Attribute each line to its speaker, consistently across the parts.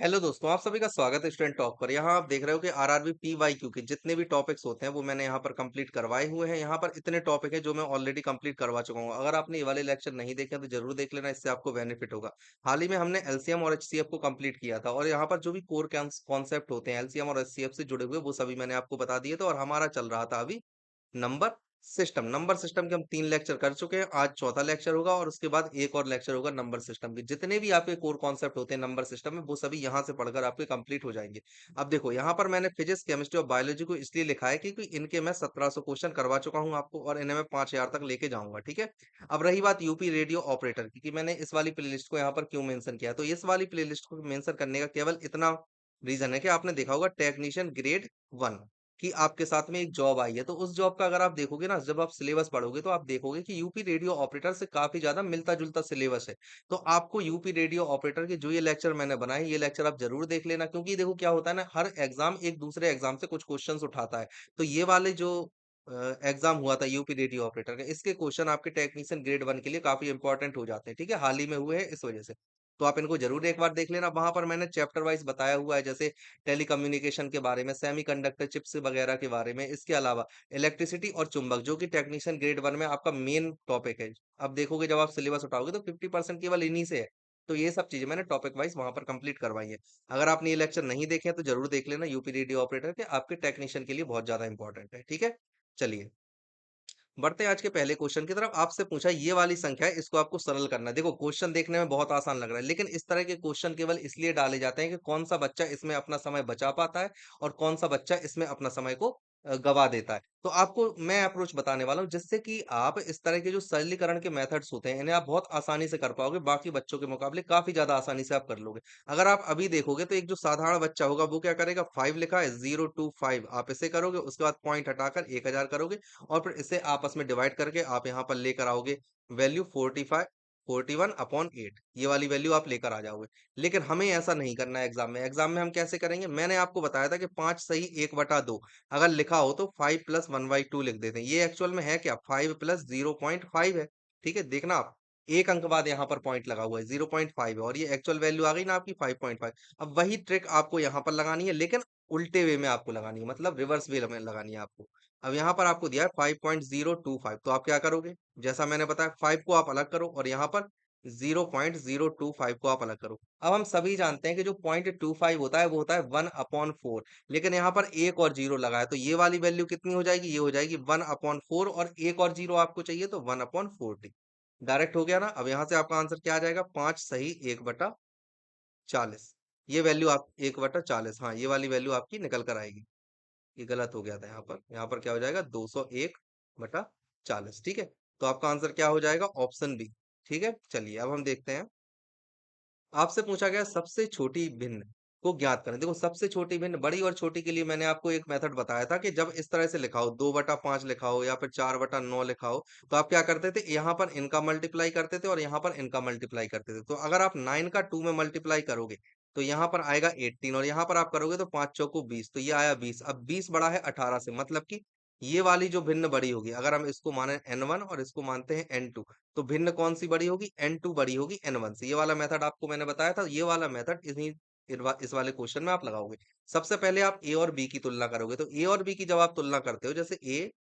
Speaker 1: Hello दोस्तों, आप सभी का स्वागत है स्टूडेंट टॉक पर। यहाँ आप देख रहे हो कि आरआरबी पीवाईक्यू के जितने भी टॉपिक्स होते हैं वो मैंने यहाँ पर कंप्लीट करवाए हुए हैं। यहाँ पर इतने टॉपिक हैं जो मैं ऑलरेडी कंप्लीट करवा चुका हूँ। अगर आपने ये वाले लेक्चर नहीं देखे हैं तो जरूर देख लेना, इससे आपको बेनिफिट होगा। हाल ही में हमने एलसीएम और एचसीएफ को कंप्लीट किया था और यहाँ पर जो भी कोर कॉन्सेप्ट होते हैं एलसीएम और एचसीएफ से जुड़े हुए वो सभी मैंने आपको बता दिए थे। और हमारा चल रहा था अभी नंबर सिस्टम के हम 3 लेक्चर कर चुके हैं। आज चौथा लेक्चर होगा और उसके बाद एक और लेक्चर होगा नंबर सिस्टम के। जितने भी आपके कोर कॉन्सेप्ट होते हैं नंबर सिस्टम में वो सभी यहाँ से पढ़कर आपके कंप्लीट हो जाएंगे। अब देखो यहाँ पर मैंने फिजिक्स, केमिस्ट्री और बायोलॉजी को इसलिए लिखा है क्योंकि इनके मैं 1700 क्वेश्चन करवा चुका हूँ आपको और इन्हें मैं 5000 तक लेके जाऊंगा। ठीक है। अब रही बात यूपी रेडियो ऑपरेटर की कि मैंने इस वाली प्लेलिस्ट को यहाँ पर क्यों मेंशन किया, तो इस वाली प्लेलिस्ट को मेंशन करने का केवल इतना रीजन है कि आपने देखा होगा टेक्नीशियन ग्रेड 1 कि आपके साथ में एक जॉब आई है। तो उस जॉब का अगर आप देखोगे ना, जब आप सिलेबस पढ़ोगे तो आप देखोगे कि यूपी रेडियो ऑपरेटर से काफी ज्यादा मिलता जुलता सिलेबस है। तो आपको यूपी रेडियो ऑपरेटर के जो ये लेक्चर मैंने बनाए, ये लेक्चर आप जरूर देख लेना, क्योंकि देखो क्या होता है ना, हर एग्जाम एक दूसरे एग्जाम से कुछ क्वेश्चंस उठाता है। तो ये वाले जो एग्जाम हुआ था यूपी रेडियो ऑपरेटर का, इसके क्वेश्चन आपके टेक्नीशियन ग्रेड 1 के लिए काफी इंपॉर्टेंट हो जाते हैं। ठीक है, हाल ही में हुए हैं इस वजह से। तो आप इनको जरूर एक बार देख लेना। वहां पर मैंने चैप्टर वाइज बताया हुआ है, जैसे टेलीकम्युनिकेशन के बारे में, सेमीकंडक्टर चिप्स वगैरह के बारे में। इसके अलावा इलेक्ट्रिसिटी और चुंबक, जो कि टेक्नीशियन ग्रेड 1 में आपका मेन टॉपिक है। अब देखोगे जब आप सिलेबस उठाओगे तो 50% केवल इन्हीं से है। तो ये सब चीजें मैंने टॉपिक वाइज वहां पर कंप्लीट करवाई है। अगर आपने ये लेक्चर नहीं देखे हैं तो जरूर देख लेना। यूपी रेडियो ऑपरेटर के आपके टेक्नीशियन के लिए बहुत ज्यादा इंपॉर्टेंट है। ठीक है, चलिए बढ़ते हैं आज के पहले क्वेश्चन की तरफ। आपसे पूछा ये वाली संख्या है, इसको आपको सरल करना है। देखो क्वेश्चन देखने में बहुत आसान लग रहा है, लेकिन इस तरह के क्वेश्चन केवल इसलिए डाले जाते हैं कि कौन सा बच्चा इसमें अपना समय बचा पाता है और कौन सा बच्चा इसमें अपना समय को गवा देता है। तो आपको मैं अप्रोच बताने वाला हूँ जिससे कि आप इस तरह के जो सरलीकरण के मेथड्स होते हैं इन्हें आप बहुत आसानी से कर पाओगे, बाकी बच्चों के मुकाबले काफी ज्यादा आसानी से आप कर लोगे। अगर आप अभी देखोगे तो एक जो साधारण बच्चा होगा वो क्या करेगा, 5 लिखा है, 0 to 5 आप इसे करोगे, उसके बाद पॉइंट हटाकर 1000 करोगे और फिर इसे आपस में डिवाइड करके आप यहाँ पर लेकर आओगे वैल्यू 45 41/8, ये वाली वैल्यू आप लेकर आ जाओगे। लेकिन हमें ऐसा नहीं करना है एग्जाम में। एग्जाम में हम कैसे करेंगे, मैंने आपको बताया था कि 5 सही 1/2 अगर लिखा हो तो 5 + 1/2 लिख देते हैं। ये एक्चुअल में है क्या, 5 + 0.5 है। ठीक है, देखना आप, एक अंक बाद यहाँ पर पॉइंट लगा हुआ है, 0.5 है और ये एक्चुअल वैल्यू आ गई ना आपकी 5.5। अब वही ट्रिक आपको यहाँ पर लगानी है, लेकिन उल्टे वे में आपको लगानी है, मतलब रिवर्स वे में लगानी है आपको। अब यहाँ पर आपको दिया है 5.025, तो आप क्या करोगे, जैसा मैंने बताया 5 को आप अलग करो और यहाँ पर 0.025 को आप अलग करो। अब हम सभी जानते हैं कि जो 0.25 होता है वो होता है 1/4, लेकिन यहाँ पर एक और जीरो लगा है तो ये वाली वैल्यू कितनी हो जाएगी, ये हो जाएगी 1/4 और एक और जीरो आपको चाहिए तो 1/40। डायरेक्ट हो गया ना। अब यहाँ से आपका आंसर क्या आ जाएगा, 5 सही 1/40। ये वैल्यू आप 1/40, हाँ ये वाली वैल्यू आपकी निकल कर आएगी। ये गलत हो गया था यहाँ पर, यहाँ पर क्या हो जाएगा 201/40। ठीक है, तो आपका आंसर क्या हो जाएगा, ऑप्शन बी। ठीक है, चलिए अब हम देखते हैं। आपसे पूछा गया सबसे छोटी भिन्न को ज्ञात करें। देखो सबसे छोटी भिन्न, बड़ी और छोटी के लिए मैंने आपको एक मेथड बताया था कि जब इस तरह से लिखा हो, 2/5 लिखा हो या फिर 4/9 लिखा हो, तो आप क्या करते थे, यहाँ पर इनका मल्टीप्लाई करते थे और यहाँ पर इनका मल्टीप्लाई करते थे। तो अगर आप 9 का 2 में मल्टीप्लाई करोगे तो यहाँ पर आएगा 18 और यहाँ पर आप करोगे तो 5 चौको 20, तो ये आया 20। अब 20 बड़ा है 18 से, मतलब कि ये वाली जो भिन्न बड़ी होगी, अगर हम इसको माने n1 और इसको मानते हैं n2, तो भिन्न कौन सी बड़ी होगी, n2 बड़ी होगी n1 से। ये वाला मेथड आपको मैंने बताया था, ये वाला मेथड इस वाले क्वेश्चन में आप लगाओगे। सबसे पहले आप a और b की तुलना करोगे, तो a और b की जब आप तुलना करते हो, जैसे a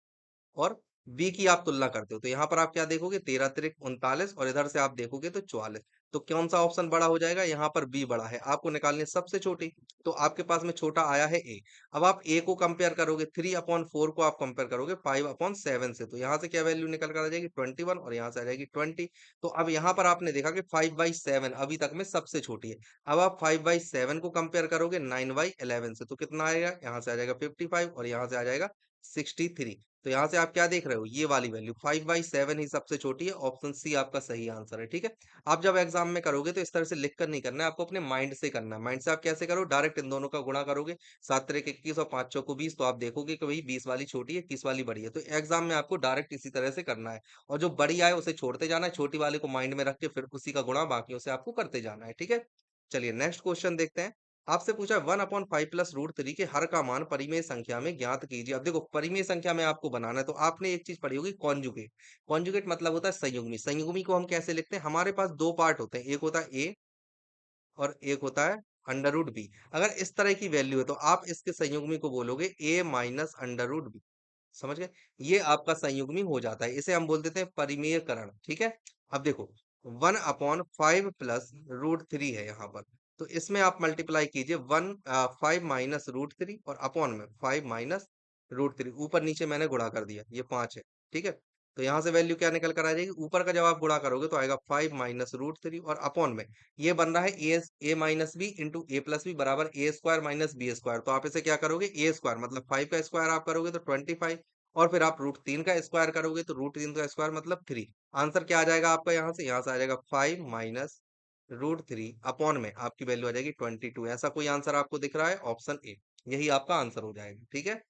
Speaker 1: और बी की आप तुलना करते हो, तो यहाँ पर आप क्या देखोगे, 13 तिरिक 39 और इधर से आप देखोगे तो 44। तो कौन सा ऑप्शन बड़ा हो जाएगा, यहाँ पर बी बड़ा है। आपको निकालनी है सबसे छोटी, तो आपके पास में छोटा आया है ए। अब आप ए को कंपेयर करोगे, 3/4 को आप कंपेयर करोगे 5/7 से, तो यहाँ से क्या वैल्यू निकल कर आ जाएगी 21 और यहाँ से आ जाएगी 20। तो अब यहाँ पर आपने देखा कि 5/7 अभी तक में सबसे छोटी है। अब आप 5/7 को कंपेयर करोगे 9/11 से, तो कितना आएगा, यहाँ से आ जाएगा 55 और यहाँ से आ जाएगा 63। तो यहाँ से आप क्या देख रहे हो, ये वाली वैल्यू 5/7 ही सबसे छोटी है। ऑप्शन सी आपका सही आंसर है। ठीक है, आप जब एग्जाम में करोगे तो इस तरह से लिख कर नहीं करना है, आपको अपने माइंड से करना है। माइंड से आप कैसे करो, डायरेक्ट इन दोनों का गुणा करोगे, 7 तिरिक 21 और 5 चौको 20, तो आप देखोगे कि भाई 20 वाली छोटी है, 21 वाली बड़ी है। तो एग्जाम में आपको डायरेक्ट इसी तरह से करना है और जो बड़ी आए उसे छोड़ते जाना है, छोटी वाले को माइंड में रख के फिर उसी का गुणा बाकियों से आपको करते जाना है। ठीक है, चलिए नेक्स्ट क्वेश्चन देखते हैं। आपसे पूछा 1/5 + √3 के हर का मान परिमेय संख्या में ज्ञात कीजिए। अब देखो परिमेय संख्या में आपको बनाना है, तो आपने एक चीज पढ़ी होगी, कॉन्जुगेट। कॉन्जुगेट मतलब होता है संयुग्मी। संयुग्मी को हम कैसे लिखते हैं, हमारे पास दो पार्ट होते हैं, एक होता है ए और एक होता है अंडर रूट बी। अगर इस तरह की वैल्यू है तो आप इसके संयुग्मी को बोलोगे ए माइनस अंडर रूट बी। समझ गए? ये आपका संयुग्मी हो जाता है, इसे हम बोल देते हैं परिमेयकरण। ठीक है, अब देखो 1/5 प्लस √3 है यहाँ पर, तो इसमें आप मल्टीप्लाई कीजिए 5 माइनस √3 और अपॉन में 5 माइनस √3, ऊपर नीचे मैंने गुणा कर दिया, ये 5 है। ठीक है, तो यहाँ से वैल्यू क्या निकल कर आ जाएगी, ऊपर का जब आप गुणा करोगे तो आएगा 5 माइनस √3 और अपॉन में ये बन रहा है ए माइनस बी इंटू ए प्लस बी बराबर ए स्क्वायर माइनस बी स्क्वायर। तो आप इसे क्या करोगे, ए स्क्वायर मतलब 5 का स्क्वायर आप करोगे तो 25, और फिर आप √3 का स्क्वायर करोगे तो √3 का स्क्वायर मतलब 3। आंसर क्या आ जाएगा आपका, यहाँ से आ जाएगा 5 माइनस √3 अपॉन में आपकी वैल्यू आ जाएगी 22। ऐसा कोई आंसर आपको दिख रहा है, ऑप्शन ए यही आपका आंसर हो जाएगा। ठीक है।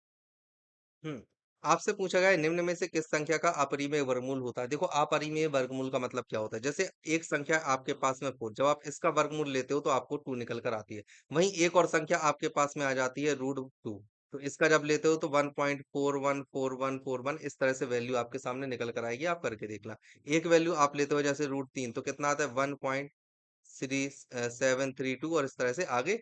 Speaker 1: हम्म आपसे पूछा गया है निम्न में से किस संख्या का अपरिमेय वर्गमूल होता है। देखो अपरिमेय वर्गमूल का मतलब क्या होता है, जैसे एक संख्या आपके पास में 4, जब आप इसका वर्गमूल लेते हो तो आपको 2 निकल कर आती है। वहीं एक और संख्या आपके पास में आ जाती है √2, तो इसका जब लेते हो तो 1.414141 इस तरह से वैल्यू आपके सामने निकल कर आएगी, आप करके देखना। एक वैल्यू आप लेते हो जैसे √3, तो कितना आता है 1.3732 और इस तरह से आगे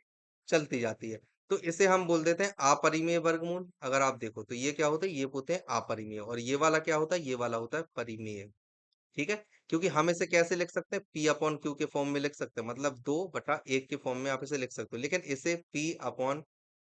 Speaker 1: चलती जाती है। तो इसे हम बोल देते हैं अपरिमेय वर्गमूल। अगर आप देखो तो ये क्या होता है, ये होते हैं अपरिमेय, और ये वाला क्या होता है, ये वाला होता है परिमेय। ठीक है, क्योंकि हम इसे कैसे लिख सकते हैं, पी अपॉन क्यू के फॉर्म में लिख सकते हैं, मतलब 2/1 के फॉर्म में आप इसे लिख सकते हो, लेकिन इसे पी अपॉन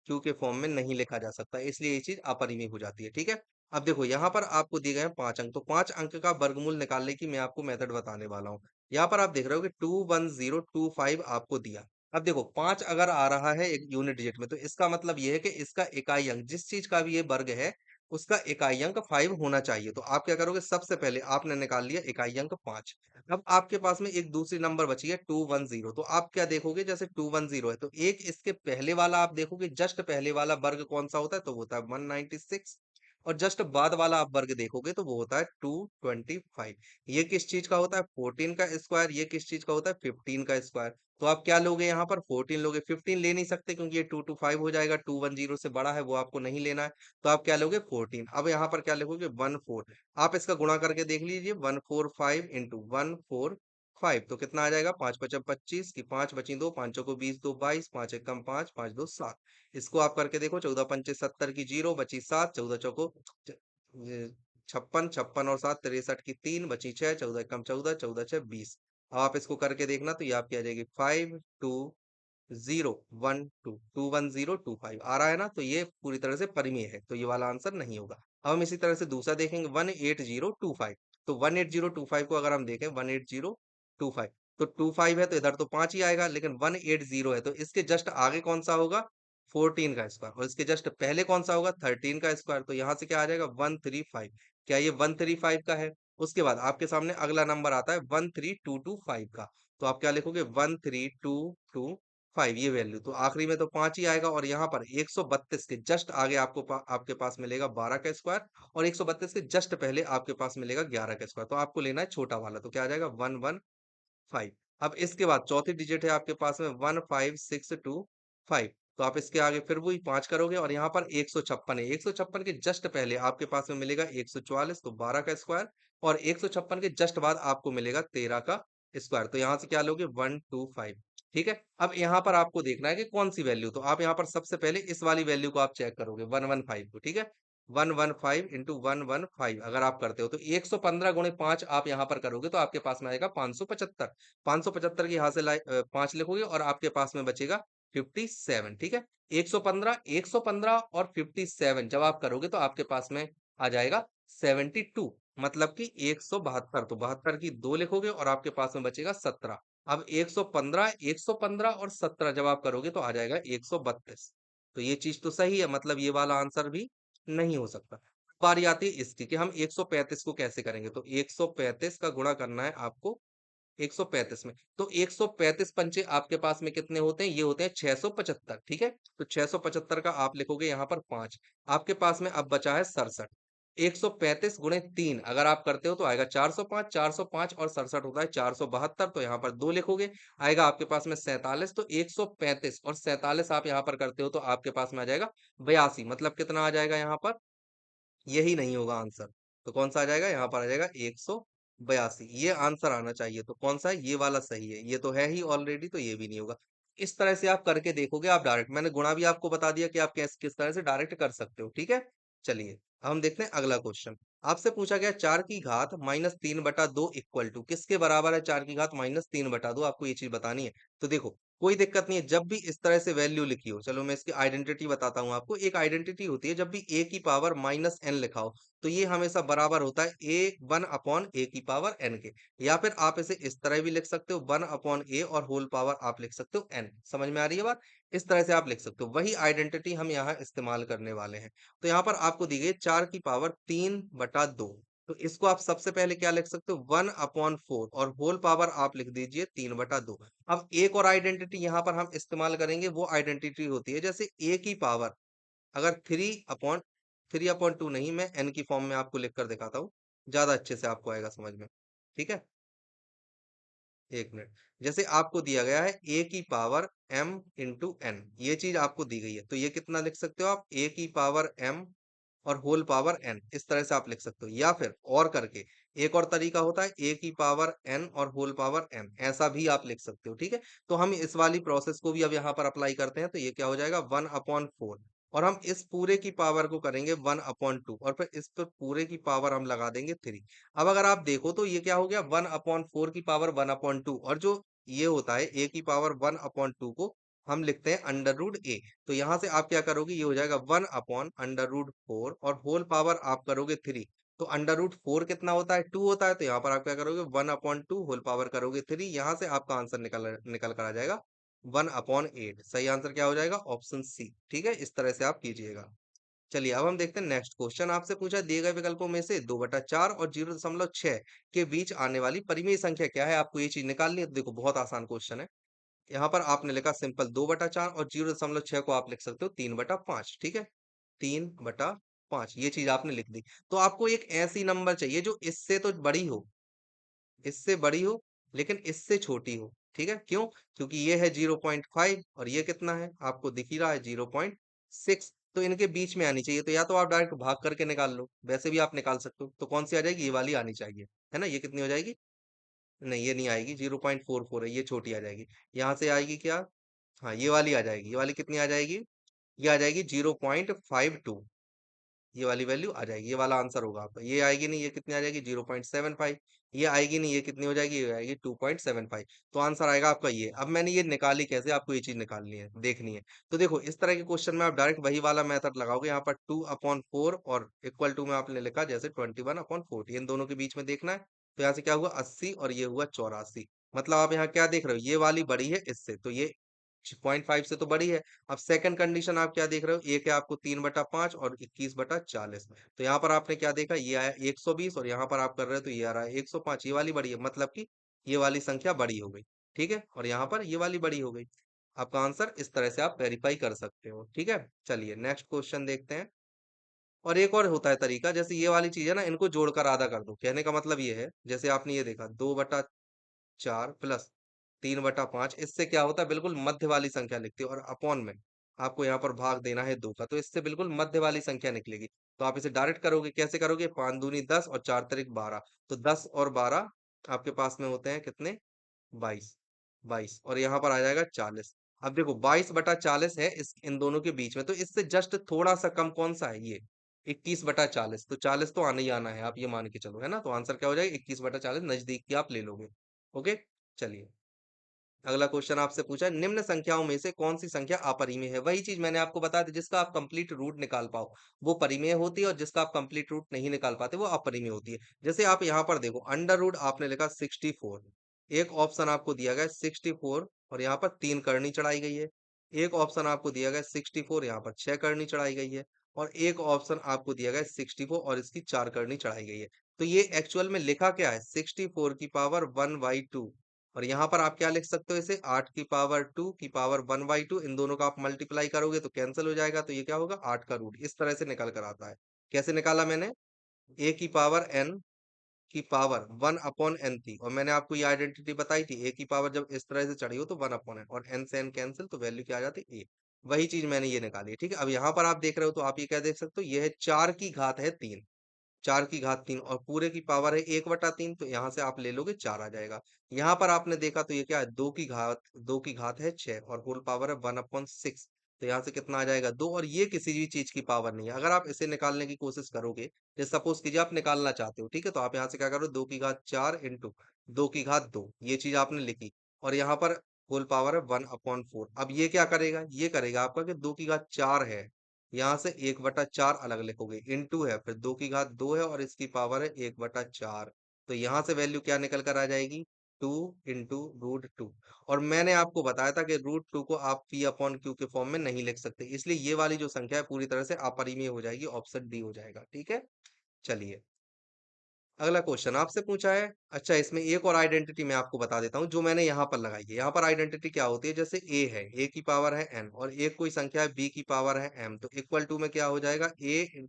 Speaker 1: क्यू के फॉर्म में नहीं लिखा जा सकता, इसलिए ये चीज अपरिमेय हो जाती है। ठीक है, अब देखो यहाँ पर आपको दिए गए हैं 5 अंक, तो 5 अंक का वर्गमूल निकालने की मैं आपको मेथड बताने वाला हूँ। यहाँ पर आप देख रहे हो कि 21025 आपको दिया। अब देखो 5 अगर आ रहा है एक यूनिट डिजिट में, तो इसका मतलब ये है कि इसका इकाई अंक जिस चीज का भी ये वर्ग है उसका इकाई अंक 5 होना चाहिए। तो आप क्या करोगे, सबसे पहले आपने निकाल लिया इकाई अंक 5। अब आपके पास में एक दूसरी नंबर बची है 210, तो आप क्या देखोगे, जैसे 210 है तो एक इसके पहले वाला आप देखोगे, जस्ट पहले वाला वर्ग कौन सा होता है, तो वो होता है 196, और जस्ट बाद वाला आप वर्ग देखोगे तो वो होता है 225। ये किस चीज का होता है, 14 का स्क्वायर, ये किस चीज का होता है 15 का स्क्वायर। तो आप क्या लोगे, यहाँ पर 14 लोगे, 15 ले नहीं सकते क्योंकि ये 225 हो जाएगा, 210 से बड़ा है वो आपको नहीं लेना है। तो आप क्या लोगे 14, अब यहाँ पर क्या लिखोगे 14। आप इसका गुणा करके देख लीजिए, 145 इंटू 145, तो कितना आ जाएगा, 5×5 = 25 की 5 बची 2, 5 को 20, 2 22, 5 × 1 = 5, 5 × 2 = 7। इसको आप करके देखो, 14×5 = 70 की 0 बची 7, 14 च- 56, 56 और 7 63 की 3 बची 6, 14 × 1 = 14, 14×6 = 20। अब आप इसको करके देखना तो ये आपकी आ जाएगी 521012 आ रहा है ना, तो ये पूरी तरह से परिमेय है, तो ये वाला आंसर नहीं होगा। अब हम इसी तरह से दूसरा देखेंगे 18025। तो 18025 को अगर हम देखें 18025, तो 25 है तो इधर तो 5 ही आएगा, लेकिन 180 है तो इसके जस्ट आगे कौन सा होगा, 14 का स्क्वायर, और इसके जस्ट पहले कौन सा होगा, 13 का स्क्वायर। तो यहाँ से क्या आ जाएगा 135। क्या ये 135 का है। उसके बाद आपके सामने अगला नंबर आता है 13225 का, तो आप क्या लिखोगे 13225, ये वैल्यू तो आखिरी में तो 5 ही आएगा, और यहाँ पर 132 के जस्ट आगे आपके पास मिलेगा 12 का स्क्वायर, और 132 के जस्ट पहले आपके पास मिलेगा 11 का स्क्वायर। तो आपको लेना है छोटा वाला, तो क्या आ जाएगा 115। अब इसके बाद चौथी डिजिट है आपके पास में 15625, तो आप इसके आगे फिर वही 5 करोगे, और यहाँ पर 156 है, 156 के जस्ट पहले आपके पास में मिलेगा 144, तो 12 का स्क्वायर, और 156 के जस्ट बाद आपको मिलेगा 13 का स्क्वायर। तो यहाँ से क्या लोगे 125। ठीक है, अब यहाँ पर आपको देखना है कि कौन सी वैल्यू, तो आप यहाँ पर सबसे पहले इस वाली वैल्यू को आप चेक करोगे 115 को। ठीक है, 115 इंटू 115 अगर आप करते हो तो 115 × 5 आप यहाँ पर करोगे तो आपके पास में आएगा 575। 575 की यहाँ से 5 लिखोगे और आपके पास में बचेगा 57। ठीक है, 115 और 57 जब आप करोगे तो आपके पास में आ जाएगा 72, मतलब कि 172। तो 72 की 2 लिखोगे और आपके पास में बचेगा 17। अब 115 और 17 जब आप करोगे तो आ जाएगा 132। तो ये चीज तो सही है, मतलब ये वाला आंसर भी नहीं हो सकता। बारी आती है इसकी कि हम 135 को कैसे करेंगे, तो 135 का गुणा करना है आपको 135 में। तो 135 पंचे आपके पास में कितने होते हैं, ये होते हैं 675। ठीक है, तो 675 का आप लिखोगे यहाँ पर 5, आपके पास में अब बचा है 67। 135 × 3 अगर आप करते हो तो आएगा 405, 405 और 67 होता है 472, तो यहाँ पर 2 लिखोगे, आएगा आपके पास में 47। तो 135 और 47 आप यहाँ पर करते हो तो आपके पास में आ जाएगा 82, मतलब कितना आ जाएगा यहाँ पर, यही नहीं होगा आंसर। तो कौन सा आ जाएगा, यहाँ पर आ जाएगा 182, ये आंसर आना चाहिए। तो कौन सा है, ये वाला सही है, ये तो है ही ऑलरेडी, तो ये भी नहीं होगा। इस तरह से आप करके देखोगे, आप डायरेक्ट, मैंने गुणा भी आपको बता दिया कि आप किस किस तरह से डायरेक्ट कर सकते हो, ठीक है। चलिए अब हम देखते हैं अगला क्वेश्चन। आपसे पूछा गया 4 की घात -3/2 इक्वल टू, किसके बराबर है 4 की घात -3/2, आपको ये चीज बतानी है। तो देखो कोई दिक्कत नहीं है, जब भी इस तरह से वैल्यू लिखी हो, चलो मैं इसकी आइडेंटिटी बताता हूँ आपको। एक आइडेंटिटी होती है, जब भी a की पावर -n लिखा हो, तो ये हमेशा बराबर होता है a की पावर n के। या फिर आप इसे इस तरह भी लिख सकते हो, 1/a और होल पावर आप लिख सकते हो n। समझ में आ रही है बात? इस तरह से आप लिख सकते हो, वही आइडेंटिटी हम यहाँ इस्तेमाल करने वाले हैं। तो यहाँ पर आपको दी गई 4 की पावर 3/2, तो इसको आप सबसे पहले क्या लिख सकते हो, 1/4 और होल पावर आप लिख दीजिए 3/2। अब एक और आइडेंटिटी यहाँ पर हम इस्तेमाल करेंगे, वो आइडेंटिटी होती है जैसे a की पावर अगर 3/2 नहीं, मैं n की फॉर्म में आपको लिख कर दिखाता हूँ, ज्यादा अच्छे से आपको आएगा समझ में, ठीक है। एक मिनट, जैसे आपको दिया गया है a की पावर m इंटू n, ये चीज आपको दी गई है, तो ये कितना लिख सकते हो आप, a की पावर m और होल पावर n, इस तरह से आप लिख सकते हो। या फिर और करके एक और तरीका होता है a की पावर n और होल पावर m, ऐसा भी आप लिख सकते हो, ठीक है। तो हम इस वाली प्रोसेस को भी अब यहाँ पर अप्लाई करते हैं, तो ये क्या हो जाएगा 1/4, और हम इस पूरे की पावर को करेंगे 1/2, और फिर इस पर पूरे की पावर हम लगा देंगे 3। अब अगर आप देखो तो ये क्या हो गया 1/4 की पावर 1/2, और जो ये होता है a की पावर 1/2 को हम लिखते हैं √a। तो यहाँ से आप क्या करोगे, ये हो जाएगा 1/√4 और होल पावर आप करोगे 3। तो √4 कितना होता है, 2 होता है, तो यहाँ पर आप क्या करोगे 1/2 होल पावर करोगे 3, यहाँ से आपका आंसर निकल निकल कर आ जाएगा 1/8। सही आंसर क्या हो जाएगा, ऑप्शन सी, ठीक है। इस तरह से आप कीजिएगा। चलिए अब हम देखते हैं नेक्स्ट क्वेश्चन। आपसे पूछा दिए गए विकल्पों में से 2/4 और 0.6 के बीच आने वाली परिमेय संख्या क्या है, आपको ये चीज निकालनी है। तो देखो बहुत आसान क्वेश्चन है। यहाँ पर आपने लिखा सिंपल 2/4 और 0.6 को आप लिख सकते हो 3/5, ठीक है। 3/5 ये चीज आपने लिख दी। तो आपको एक ऐसी नंबर चाहिए जो इससे तो बड़ी हो, इससे बड़ी हो लेकिन इससे छोटी हो, ठीक है। क्यों? क्योंकि ये है 0.5 और ये कितना है आपको दिख ही रहा है 0.6, तो इनके बीच में आनी चाहिए। तो या तो आप डायरेक्ट भाग करके निकाल लो, वैसे भी आप निकाल सकते हो। तो कौन सी आ जाएगी, ये वाली आनी चाहिए, है ना। ये कितनी हो जाएगी, नहीं ये नहीं आएगी, 0.44 है, ये छोटी आ जाएगी। यहाँ से आएगी क्या, हाँ ये वाली आ जाएगी। ये वाली कितनी आ जाएगी, ये आ जाएगी 0.52, ये वाली वैल्यू आ जाएगी। ये वाला आंसर होगा आपका। ये आएगी नहीं, ये कितनी आ जाएगी 0.75। ये आएगी नहीं, ये कितनी हो जाएगी, ये आएगी 2.75। तो आंसर आएगा आपका ये। अब मैंने ये निकाली कैसे, आपको ये चीज निकालनी है, देखनी है। तो देखो इस तरह के क्वेश्चन में आप डायरेक्ट वही वाला मेथड लगाओगे। यहाँ पर 2/4 और इक्वल टू में आपने लिखा जैसे 21/40, इन दोनों के बीच में देखना है। तो यहाँ से क्या हुआ 80 और ये हुआ 84। मतलब आप यहाँ क्या देख रहे हो, ये वाली बड़ी है इससे, तो ये 0.5 से तो बड़ी है। अब सेकंड कंडीशन आप क्या देख रहे हो, एक है आपको 3/5 और 21/40। तो यहाँ पर आपने क्या देखा, ये आया 120 और यहाँ पर आप कर रहे हो तो ये आ रहा है 105। ये वाली बड़ी है, मतलब कि ये वाली संख्या बड़ी हो गई, ठीक है। और यहाँ पर ये वाली बड़ी हो गई। आपका आंसर इस तरह से आप वेरीफाई कर सकते हो, ठीक है। चलिए नेक्स्ट क्वेश्चन देखते हैं। और एक और होता है तरीका, जैसे ये वाली चीज है ना, इनको जोड़कर आधा कर दो। कहने का मतलब ये है, जैसे आपने ये देखा 2/4 प्लस 3/5, इससे क्या होता है बिल्कुल मध्य वाली संख्या लिखती है, और अपॉन में आपको यहाँ पर भाग देना है 2 का, तो इससे बिल्कुल मध्य वाली संख्या निकलेगी। तो आप इसे डायरेक्ट करोगे, कैसे करोगे, 5 दूनी 10 और 4 तरिक 12, तो 10 और 12 आपके पास में होते हैं कितने, 22। 22 और यहाँ पर आ जाएगा 40। अब देखो 22/40 है इस इन दोनों के बीच में, तो इससे जस्ट थोड़ा सा कम कौन सा है, ये 21/40। तो 40 तो आना ही आना है, आप ये मान के चलो, है ना। तो आंसर क्या हो जाएगा 21/40, नजदीक की आप ले लोगे। ओके। चलिए अगला क्वेश्चन आपसे पूछा है, निम्न संख्याओं में से कौन सी संख्या अपरिमेय है। वही चीज मैंने आपको बता दी, जिसका आप कंप्लीट रूट निकाल पाओ वो परिमेय होती है, और जिसका आप कंप्लीट रूट नहीं निकाल पाते वो अपरिमेय होती है। जैसे आप यहाँ पर देखो अंडर रूट आपने लिखा 64, एक ऑप्शन आपको दिया गया 64 और यहाँ पर 3 करनी चढ़ाई गई है। एक ऑप्शन आपको दिया गया 64, यहाँ पर 6 करनी चढ़ाई गई है। और एक ऑप्शन आपको दिया गया 64 और इसकी 4 करनी चढ़ाई गई है। तो ये एक्चुअल में लिखा क्या है, 64 की पावर 1/2, और यहाँ पर आप क्या लिख सकते हो, इसे 8 की पावर 2 की पावर 1/2, इन दोनों का आप मल्टीप्लाई करोगे तो कैंसिल हो जाएगा, तो ये क्या होगा 8 का रूट। इस तरह से निकल कर आता है। कैसे निकाला मैंने, a की पावर n की पावर 1/n थी, और मैंने आपको ये आइडेंटिटी बताई थी, a की पावर जब इस तरह से चढ़ी हो तो 1/n, और n से n कैंसिल, तो वैल्यू क्या आ जाती a। वही चीज मैंने ये निकाली है, ठीक है। अब यहाँ पर आप देख रहे हो तो आप ये क्या देख सकते हो, ये है 4 की घात है 3, 4 की घात 3 और पूरे की पावर है 1/3, तो यहाँ से आप ले लोगे 4 आ जाएगा। यहाँ पर आपने देखा तो ये क्या है, 2 की घात है 6 और होल पावर है 1/6, तो यहाँ से कितना आ जाएगा 2, और ये किसी भी चीज की पावर नहीं है। अगर आप इसे निकालने की कोशिश करोगे, जैसे सपोज कीजिए आप निकालना चाहते हो, ठीक है, तो आप यहाँ से क्या करो, 2 की घात 4 इंटू 2 की घात 2, ये चीज आपने लिखी, और यहाँ पर होल पावर है 1/4। अब ये क्या करेगा, ये करेगा आपका कि 2 की घात 4 है, यहाँ से 1/4 अलग लिखोगे, इंटू है, फिर 2 की घात 2 है और इसकी पावर है 1/4, तो यहाँ से वैल्यू क्या निकल कर आ जाएगी, 2 इंटू √2। और मैंने आपको बताया था कि √2 को आप P/Q के फॉर्म में नहीं लिख सकते, इसलिए ये वाली जो संख्या है पूरी तरह से अपरिमेय हो जाएगी, ऑप्शन डी हो जाएगा। ठीक है, चलिए अगला क्वेश्चन आपसे पूछा है। अच्छा, इसमें एक और आइडेंटिटी मैं आपको बता देता हूँ जो मैंने यहाँ पर लगाई है। यहाँ पर आइडेंटिटी क्या होती है, जैसे ए है, ए की पावर है n, और एक कोई संख्या है बी की पावर है m, तो इक्वल टू में क्या हो जाएगा ए।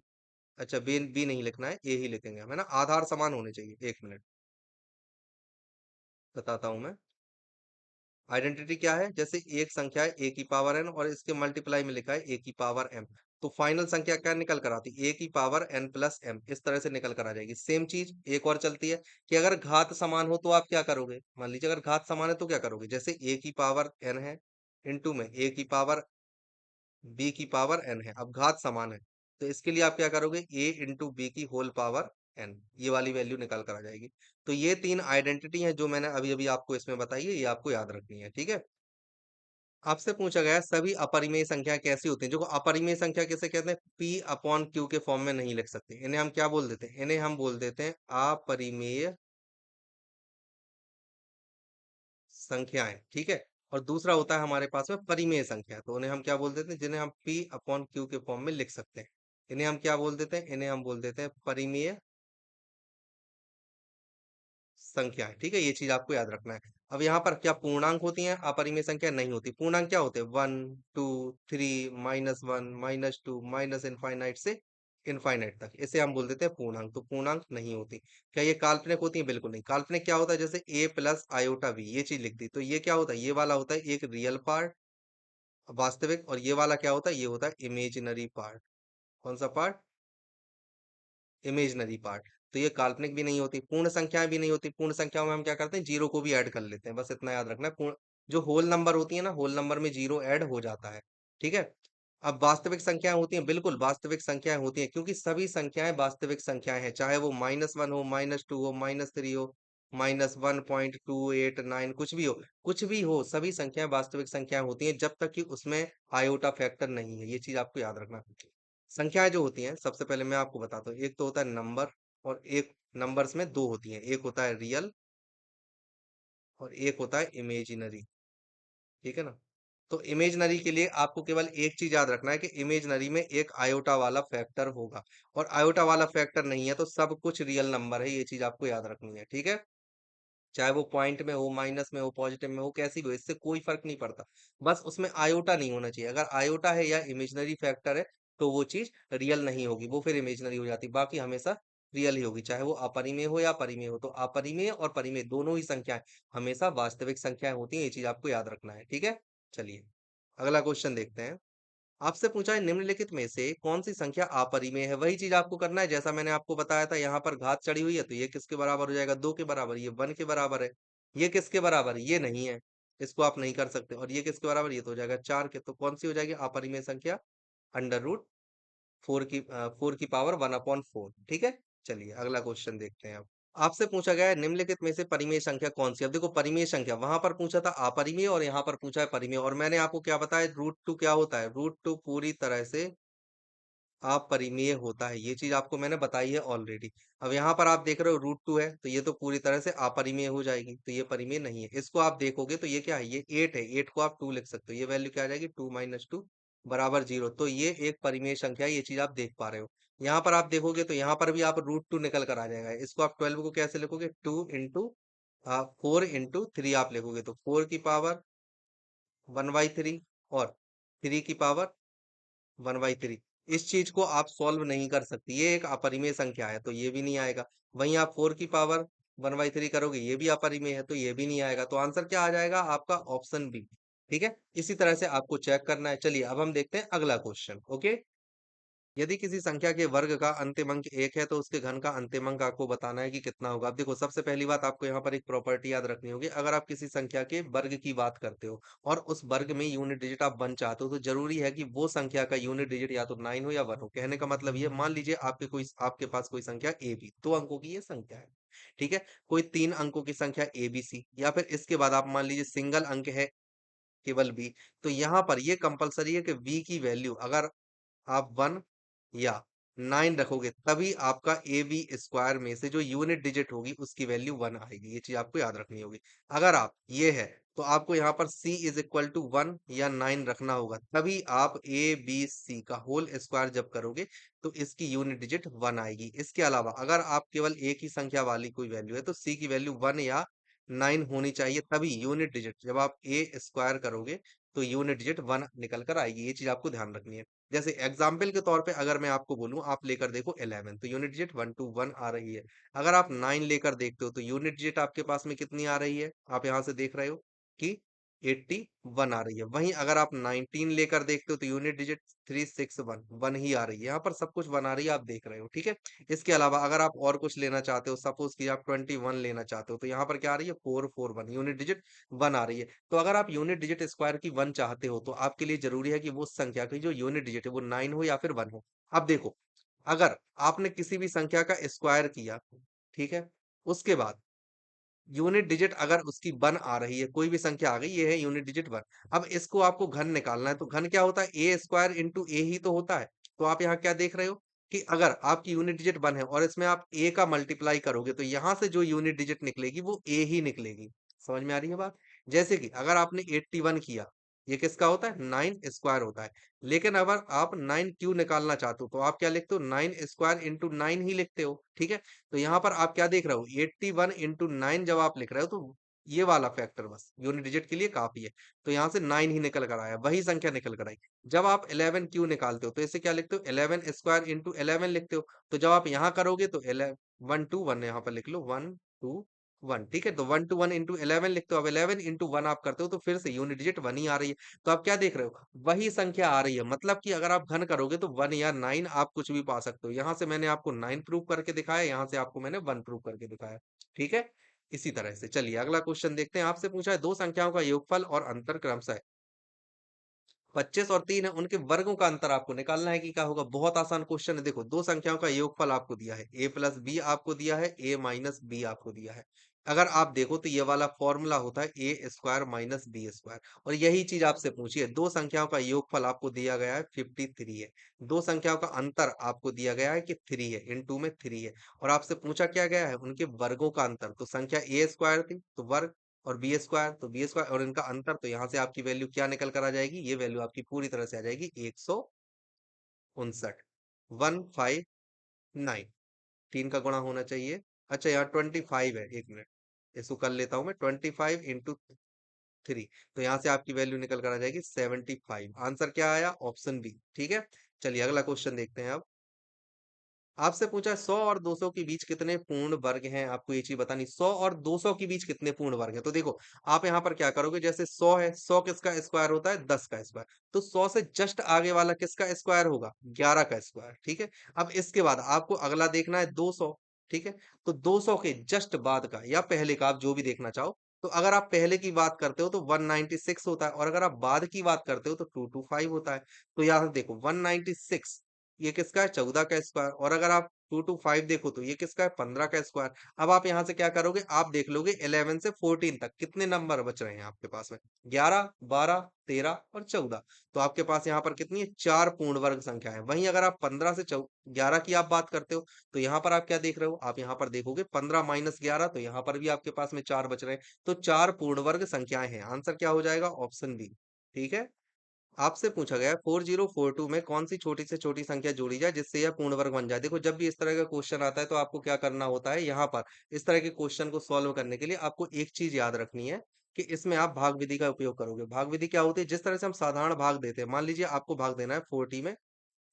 Speaker 1: अच्छा, बी बी नहीं लिखना है, ए ही लिखेंगे हम, है ना, आधार समान होने चाहिए। एक मिनट बताता हूँ मैं। आइडेंटिटी क्या है, जैसे एक संख्या है ए की पावर एन और इसके मल्टीप्लाई में लिखा है ए की पावर एम, तो फाइनल संख्या क्या निकल कर आती है, ए की पावर एन प्लस एम, इस तरह से निकल कर आ जाएगी। सेम चीज एक और चलती है कि अगर घात समान हो तो आप क्या करोगे, मान लीजिए अगर घात समान है तो क्या करोगे, जैसे ए की पावर एन है, इंटू में ए की पावर बी की पावर एन है, अब घात समान है, तो इसके लिए आप क्या करोगे, ए इंटू बी की होल पावर एन, ये वाली वैल्यू निकल कर आ जाएगी। तो ये तीन आइडेंटिटी है जो मैंने अभी अभी आपको इसमें बताई है, ये आपको याद रखनी है। ठीक है, आपसे पूछा गया है सभी अपरिमेय संख्या कैसी होती है। जो अपरिमेय संख्या किसे कहते हैं, P/Q के फॉर्म में नहीं लिख सकते, इन्हें हम क्या बोल देते हैं, इन्हें हम बोल देते हैं अपरिमेय संख्याएं। ठीक है, और दूसरा होता है हमारे पास में परिमेय संख्या, तो उन्हें हम क्या बोल देते हैं, जिन्हें हम P/Q के फॉर्म में लिख सकते हैं, इन्हें हम क्या बोल देते हैं, इन्हें हम बोल देते हैं परिमेय संख्या है। ठीक है, ये चीज आपको याद रखना है। अब यहाँ पर क्या पूर्णांक होती हैं, अपरिमेय संख्या नहीं होती। पूर्णांक क्या होते हैं, 1 2 3 -1 -2 माइनस इनफाइनाइट से इनफाइनाइट तक, इसे हम बोल देते हैं पूर्णांक। तो पूर्णांक नहीं होती। क्या ये काल्पनिक होती है, बिल्कुल नहीं। काल्पनिक क्या होता है, जैसे a प्लस आयोटा b, ये चीज लिख दी, तो ये क्या होता है, ये वाला होता है एक रियल पार्ट, वास्तविक, और ये वाला क्या होता है, ये होता है इमेजिनरी पार्ट। कौन सा पार्ट, इमेजनरी पार्ट। तो ये काल्पनिक भी नहीं होती, पूर्ण संख्याएं भी नहीं होती। पूर्ण संख्याओं में हम क्या करते हैं, जीरो को भी ऐड कर लेते हैं, बस इतना याद रखना है। पूर्ण जो होल नंबर होती है ना, होल नंबर में जीरो ऐड हो जाता है। ठीक है, अब वास्तविक संख्याएं होती हैं, बिल्कुल वास्तविक संख्याएं होती हैं, क्योंकि सभी संख्याएं वास्तविक संख्याएं हैं, चाहे वो -1 हो, -2 हो, -3 हो, -1.289, कुछ भी हो, सभी संख्याएं वास्तविक संख्याएं होती हैं, जब तक कि उसमें आयोटा फैक्टर नहीं है। ये चीज आपको याद रखना। संख्याएं जो होती हैं, सबसे पहले मैं आपको बताता हूँ, एक तो होता है नंबर, और एक नंबर्स में दो होती हैं, एक होता है रियल और एक होता है इमेजिनरी। ठीक है ना, तो इमेजिनरी के लिए आपको केवल एक चीज याद रखना है कि इमेजिनरी में एक आयोटा वाला फैक्टर होगा, और आयोटा वाला फैक्टर नहीं है तो सब कुछ रियल नंबर है, ये चीज आपको याद रखनी है। ठीक है, चाहे वो पॉइंट में हो, माइनस में हो, पॉजिटिव में हो, कैसी भी हो, इससे कोई फर्क नहीं पड़ता, बस उसमें आयोटा नहीं होना चाहिए। अगर आयोटा है या इमेजिनरी फैक्टर है तो वो चीज रियल नहीं होगी, वो फिर इमेजिनरी हो जाती, बाकी हमेशा रियल ही होगी, चाहे वो अपरिमेय हो या परिमेय हो। तो अपरिमेय और परिमेय दोनों ही संख्याएं हमेशा वास्तविक संख्याएं होती हैं, ये चीज आपको याद रखना है। ठीक है, चलिए अगला क्वेश्चन देखते हैं। आपसे पूछा है निम्नलिखित में से कौन सी संख्या अपरिमेय है। वही चीज आपको करना है जैसा मैंने आपको बताया था, यहाँ पर घात चढ़ी हुई है तो ये किसके बराबर हो जाएगा, 2 के बराबर, ये 1 के बराबर है। ये किसके बराबर है, ये नहीं है, इसको आप नहीं कर सकते। और ये किसके बराबर, ये तो हो जाएगा 4 के। तो कौन सी हो जाएगी अपरिमेय संख्या, √4 की पावर 1/4। ठीक है, चलिए अगला क्वेश्चन देखते हैं अब। आपसे पूछा गया है निम्नलिखित में से परिमेय संख्या कौन सी। अब देखो, परिमेय संख्या वहां पर पूछा था अपरिमेय और यहाँ पर पूछा है परिमेय, और मैंने आपको क्या बताया, √2 क्या होता है, √2 पूरी तरह से अपरिमेय होता है, ये चीज आपको मैंने बताई है ऑलरेडी। अब यहाँ पर आप देख रहे हो √2 है, तो ये तो पूरी तरह से अपरिमेय हो जाएगी, तो ये परिमेय नहीं है। इसको आप देखोगे तो ये क्या है, ये 8 है, 8 को आप 2 लिख सकते हो, ये वैल्यू क्या आ जाएगी, 2 - 2 बराबर 0, तो ये एक परिमेय संख्या है, ये चीज आप देख पा रहे हो। यहाँ पर आप देखोगे तो यहाँ पर भी आप √2 निकल कर आ जाएगा। इसको आप 12 को कैसे लिखोगे, 4 इंटू 3 आप लिखोगे, तो 4 की पावर 1/3 और 3 की पावर 1/3। इस चीज को आप सॉल्व नहीं कर सकते, ये एक अपरिमेय संख्या है, तो ये भी नहीं आएगा। वहीं आप 4 की पावर 1/3 करोगे, ये भी अपरिमेय है, तो ये भी नहीं आएगा। तो आंसर क्या आ जाएगा आपका, ऑप्शन बी। ठीक है, इसी तरह से आपको चेक करना है। चलिए अब हम देखते हैं अगला क्वेश्चन। ओके, यदि किसी संख्या के वर्ग का अंतिम अंक 1 है तो उसके घन का अंतिम अंक आपको बताना है कि कितना होगा। अब देखो सबसे पहली बात आपको यहाँ पर एक प्रॉपर्टी याद रखनी होगी। अगर आप किसी संख्या के वर्ग की बात करते हो और उस वर्ग में यूनिट डिजिट आप 1 चाहते हो तो जरूरी है कि वो संख्या का यूनिट डिजिट या तो 9 हो या 1 हो। कहने का मतलब ये, मान लीजिए आपके पास कोई संख्या ए बी 2 अंकों की ये संख्या है, ठीक है। कोई 3 अंकों की संख्या ए बी सी, या फिर इसके बाद आप मान लीजिए सिंगल अंक है केवल बी, तो यहाँ पर ये कंपलसरी है कि वी की वैल्यू अगर आप 1 या 9 रखोगे तभी आपका ए बी स्क्वायर में से जो यूनिट डिजिट होगी उसकी वैल्यू 1 आएगी। ये चीज आपको याद रखनी होगी। अगर आप ये है तो आपको यहाँ पर c इज इक्वल टू 1 या 9 रखना होगा, तभी आप ए बी सी का होल स्क्वायर जब करोगे तो इसकी यूनिट डिजिट 1 आएगी। इसके अलावा अगर आप केवल एक ही संख्या वाली कोई वैल्यू है तो c की वैल्यू 1 या 9 होनी चाहिए, तभी यूनिट डिजिट जब आप ए स्क्वायर करोगे तो यूनिट डिजिट 1 निकल कर आएगी। ये चीज आपको ध्यान रखनी है। जैसे एग्जाम्पल के तौर पे अगर मैं आपको बोलूं आप लेकर देखो 11, तो यूनिट डिजिट 1 to 1 आ रही है। अगर आप 9 लेकर देखते हो तो यूनिट डिजिट आपके पास में कितनी आ रही है, आप यहां से देख रहे हो कि 81 आ रही है। वहीं अगर आप 19 लेकर देखते हो तो यूनिट डिजिट 361 ही आ रही है। यहाँ पर सब कुछ 1 आ रही है, आप देख रहे हो, ठीक है। इसके अलावा अगर आप और कुछ लेना चाहते हो, सपोज कि आप 21 लेना चाहते हो, तो यहाँ पर क्या आ रही है 441, यूनिट डिजिट 1 आ रही है। तो अगर आप यूनिट डिजिट स्क्वायर की 1 चाहते हो तो आपके लिए जरूरी है कि वो संख्या की जो यूनिट डिजिट है वो 9 हो या फिर 1 हो। अब देखो, अगर आपने किसी भी संख्या का स्क्वायर किया, ठीक है, उसके बाद यूनिट डिजिट अगर उसकी 1 आ रही है, कोई भी संख्या आ गई, ये है यूनिट डिजिट 1। अब इसको आपको घन निकालना है, तो घन क्या होता है, ए स्क्वायर इंटू ए ही तो होता है। तो आप यहाँ क्या देख रहे हो कि अगर आपकी यूनिट डिजिट 1 है और इसमें आप ए का मल्टीप्लाई करोगे तो यहाँ से जो यूनिट डिजिट निकलेगी वो ए ही निकलेगी। समझ में आ रही है बात। जैसे कि अगर आपने 81 किया, ये किसका होता है, 9 स्क्वायर होता है। लेकिन अगर आप 9 क्यू निकालना चाहते हो तो आप क्या लिखते हो, 9 स्क्वायर इंटू 9 ही लिखते हो, ठीक है। तो यहाँ पर आप क्या देख रहे हो, 81 into 9 जब आप लिख रहे हो तो ये वाला फैक्टर बस यूनिट डिजिट के लिए काफी है। तो यहाँ से 9 ही निकल कर आया, वही संख्या निकल कर आई। जब आप 11 क्यू निकालते हो तो इसे क्या लिखते हो, 11 स्क्वायर इंटू 11 लिखते हो। तो जब आप यहाँ करोगे तो 1 to 1 यहाँ पर लिख लो, 1 to 1, ठीक है। तो 1 to 1 into 11 लिखते हो। अब 11 into 1 आप करते हो तो फिर से यूनिट डिजिट 1 ही आ रही है। तो आप क्या देख रहे हो, वही संख्या आ रही है। मतलब कि अगर आप घन करोगे तो 1 या 9 आप कुछ भी पा सकते हो। यहाँ से मैंने आपको 9 प्रूव करके दिखाया, यहाँ से आपको मैंने 1 प्रूव करके दिखाया, ठीक है। इसी तरह से चलिए अगला क्वेश्चन देखते हैं। आपसे पूछा है दो संख्याओं का योगफल और अंतर क्रमशः 25 और 3 है, उनके वर्गों का अंतर आपको निकालना है कि क्या होगा। बहुत आसान क्वेश्चन है। देखो, दो संख्याओं का योगफल आपको दिया है, ए प्लस बी आपको दिया है, ए माइनस बी आपको दिया है। अगर आप देखो तो ये वाला फॉर्मूला होता है ए स्क्वायर माइनस बी स्क्वायर, और यही चीज आपसे पूछी है। दो संख्याओं का योगफल आपको दिया गया है 53 है, दो संख्याओं का अंतर आपको दिया गया है कि 3 है, इन टू में 3 है, और आपसे पूछा क्या गया है, उनके वर्गों का अंतर। तो संख्या ए स्क्वायर थी तो वर्ग, और बी स्क्वायर तो बी स्क्वायर, और इनका अंतर, तो यहाँ से आपकी वैल्यू क्या निकल कर आ जाएगी, ये वैल्यू आपकी पूरी तरह से आ जाएगी 159, 159। 3 का गुणा होना चाहिए। अच्छा, यहाँ 25 है, एक मिनट इसको कर लेता हूं मैं, 25 into 3, तो यहाँ से आपकी वैल्यू निकल कर आ जाएगी 75। आंसर क्या आया, ऑप्शन बी, ठीक है। चलिए अगला क्वेश्चन देखते हैं अब। आपसे पूछा 100 और 200 के बीच कितने पूर्ण वर्ग हैं, आपको ये चीज बतानी। 100 और 200 के बीच कितने पूर्ण वर्ग हैं, तो देखो आप यहाँ पर क्या करोगे, जैसे 100 है, 100 किसका स्क्वायर होता है, 10 का स्क्वायर। तो 100 से जस्ट आगे वाला किसका स्क्वायर होगा, 11 का स्क्वायर, ठीक है। अब इसके बाद आपको अगला देखना है 200, ठीक है। तो 200 के जस्ट बाद का या पहले का, आप जो भी देखना चाहो। तो अगर आप पहले की बात करते हो तो 196 होता है, और अगर आप बाद की बात करते हो तो 225 होता है। तो यहाँ देखो 196 ये किसका है, 14 का स्क्वायर, और अगर आप 2 to 5 देखो तो ये किसका है, 15 का स्क्वायर। अब आप यहाँ से क्या करोगे, आप देख लोगे 11 से 14 तक कितने नंबर बच रहे हैं आपके पास में, 11, 12, 13 और 14। तो आपके पास यहाँ पर कितनी है, 4 पूर्ण वर्ग संख्या है। वहीं अगर आप 15 से 11 की आप बात करते हो तो यहाँ पर आप क्या देख रहे हो, आप यहाँ पर देखोगे 15 माइनस 11, तो यहाँ पर भी आपके पास में 4 बच रहे हैं। तो 4 पूर्ण वर्ग संख्याएं हैं। आंसर क्या हो जाएगा, ऑप्शन बी, ठीक है। आपसे पूछा गया 4042 में कौन सी छोटी से छोटी संख्या जोड़ी जाए जिससे यह पूर्ण वर्ग बन जाए। देखो, जब भी इस तरह का क्वेश्चन आता है तो आपको क्या करना होता है, यहाँ पर इस तरह के क्वेश्चन को सॉल्व करने के लिए आपको एक चीज याद रखनी है कि इसमें आप भाग विधि का उपयोग करोगे। भाग विधि क्या होती है, जिस तरह से हम साधारण भाग देते हैं, मान लीजिए आपको भाग देना है 40 में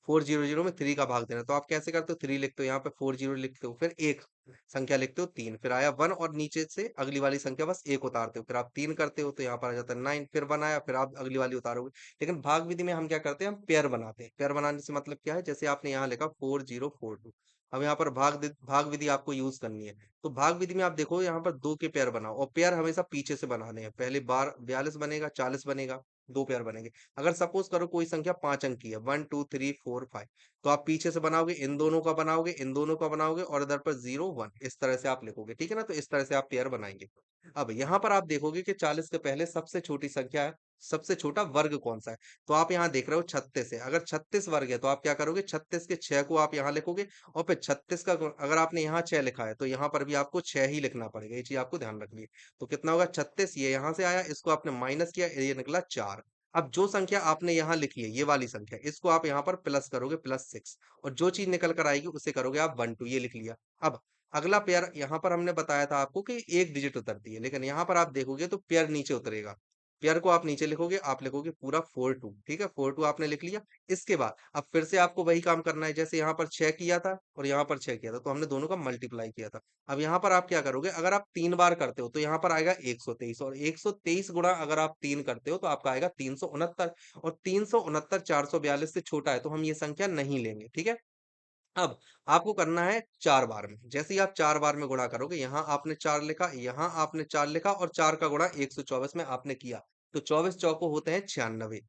Speaker 1: 400 में 3 का भाग देना, तो आप कैसे करते हो, 3 लिखते हो, यहाँ पे 40 लिखते हो, फिर एक संख्या लिखते हो 3, फिर आया 1 और नीचे से अगली वाली संख्या बस एक उतारते हो, फिर आप 3 करते हो तो यहाँ पर आ जाता है 9, फिर 1 आया, फिर आप अगली वाली उतारोगे। लेकिन भाग विधि में हम क्या करते हैं, हम पेयर बनाते हैं। पेयर बनाने से मतलब क्या है, जैसे आपने यहाँ लिखा 4042, अब यहाँ पर भाग विधि आपको यूज करनी है। तो भाग विधि में आप देखो यहाँ पर 2 के पेयर बनाओ, और पेयर हमेशा पीछे से बनाने हैं। पहले बार 42 बनेगा, 40 बनेगा, 2 पेयर बनेंगे। अगर सपोज करो कोई संख्या 5 अंक की है, 1 2 3 4 5, तो आप पीछे से बनाओगे, इन दोनों का बनाओगे, इन दोनों का बनाओगे, और इधर पर 0 1 इस तरह से आप लिखोगे, ठीक है ना। तो इस तरह से आप पेयर बनाएंगे। अब यहाँ पर आप देखोगे कि 40 के पहले सबसे छोटी संख्या है, सबसे छोटा वर्ग कौन सा है। तो आप यहाँ देख रहे हो 36 है, अगर 36 वर्ग है तो आप क्या करोगे, 36 के 6 को आप यहाँ लिखोगे, और फिर 36 का अगर आपने यहाँ 6 लिखा है तो यहाँ पर भी आपको 6 ही लिखना पड़ेगा, ये चीज आपको ध्यान रखनी है। तो कितना होगा, 36, ये यहाँ से आया, इसको आपने माइनस किया, ये निकला 4। अब जो संख्या आपने यहाँ लिखी है, ये वाली संख्या, इसको आप यहाँ पर प्लस करोगे, +6, और जो चीज निकल कर आएगी उसे करोगे आप 1 2, ये लिख लिया। अब अगला पेयर, यहाँ पर हमने बताया था आपको कि एक डिजिट उतरती है, लेकिन यहाँ पर आप देखोगे तो पेयर नीचे उतरेगा। पेयर को आप नीचे लिखोगे, आप लिखोगे पूरा 4 2, ठीक है, 4 2 आपने लिख लिया। इसके बाद अब फिर से आपको वही काम करना है, जैसे यहाँ पर 6 किया था और यहाँ पर 6 किया था, तो हमने दोनों का मल्टीप्लाई किया था। अब यहाँ पर आप क्या करोगे, अगर आप 3 बार करते हो तो यहाँ पर आएगा 123, और 123 गुणा अगर आप 3 करते हो तो आपका आएगा 369, और 369 442 से छोटा है तो हम ये संख्या नहीं लेंगे, ठीक है। अब आपको करना है 4 बार में, जैसे ही आप 4 बार में गुणा करोगे, यहाँ आपने 4 लिखा, यहाँ आपने 4 लिखा, और 4 का गुणा 124 में आपने किया, तो 24 चौको होते हैं 96,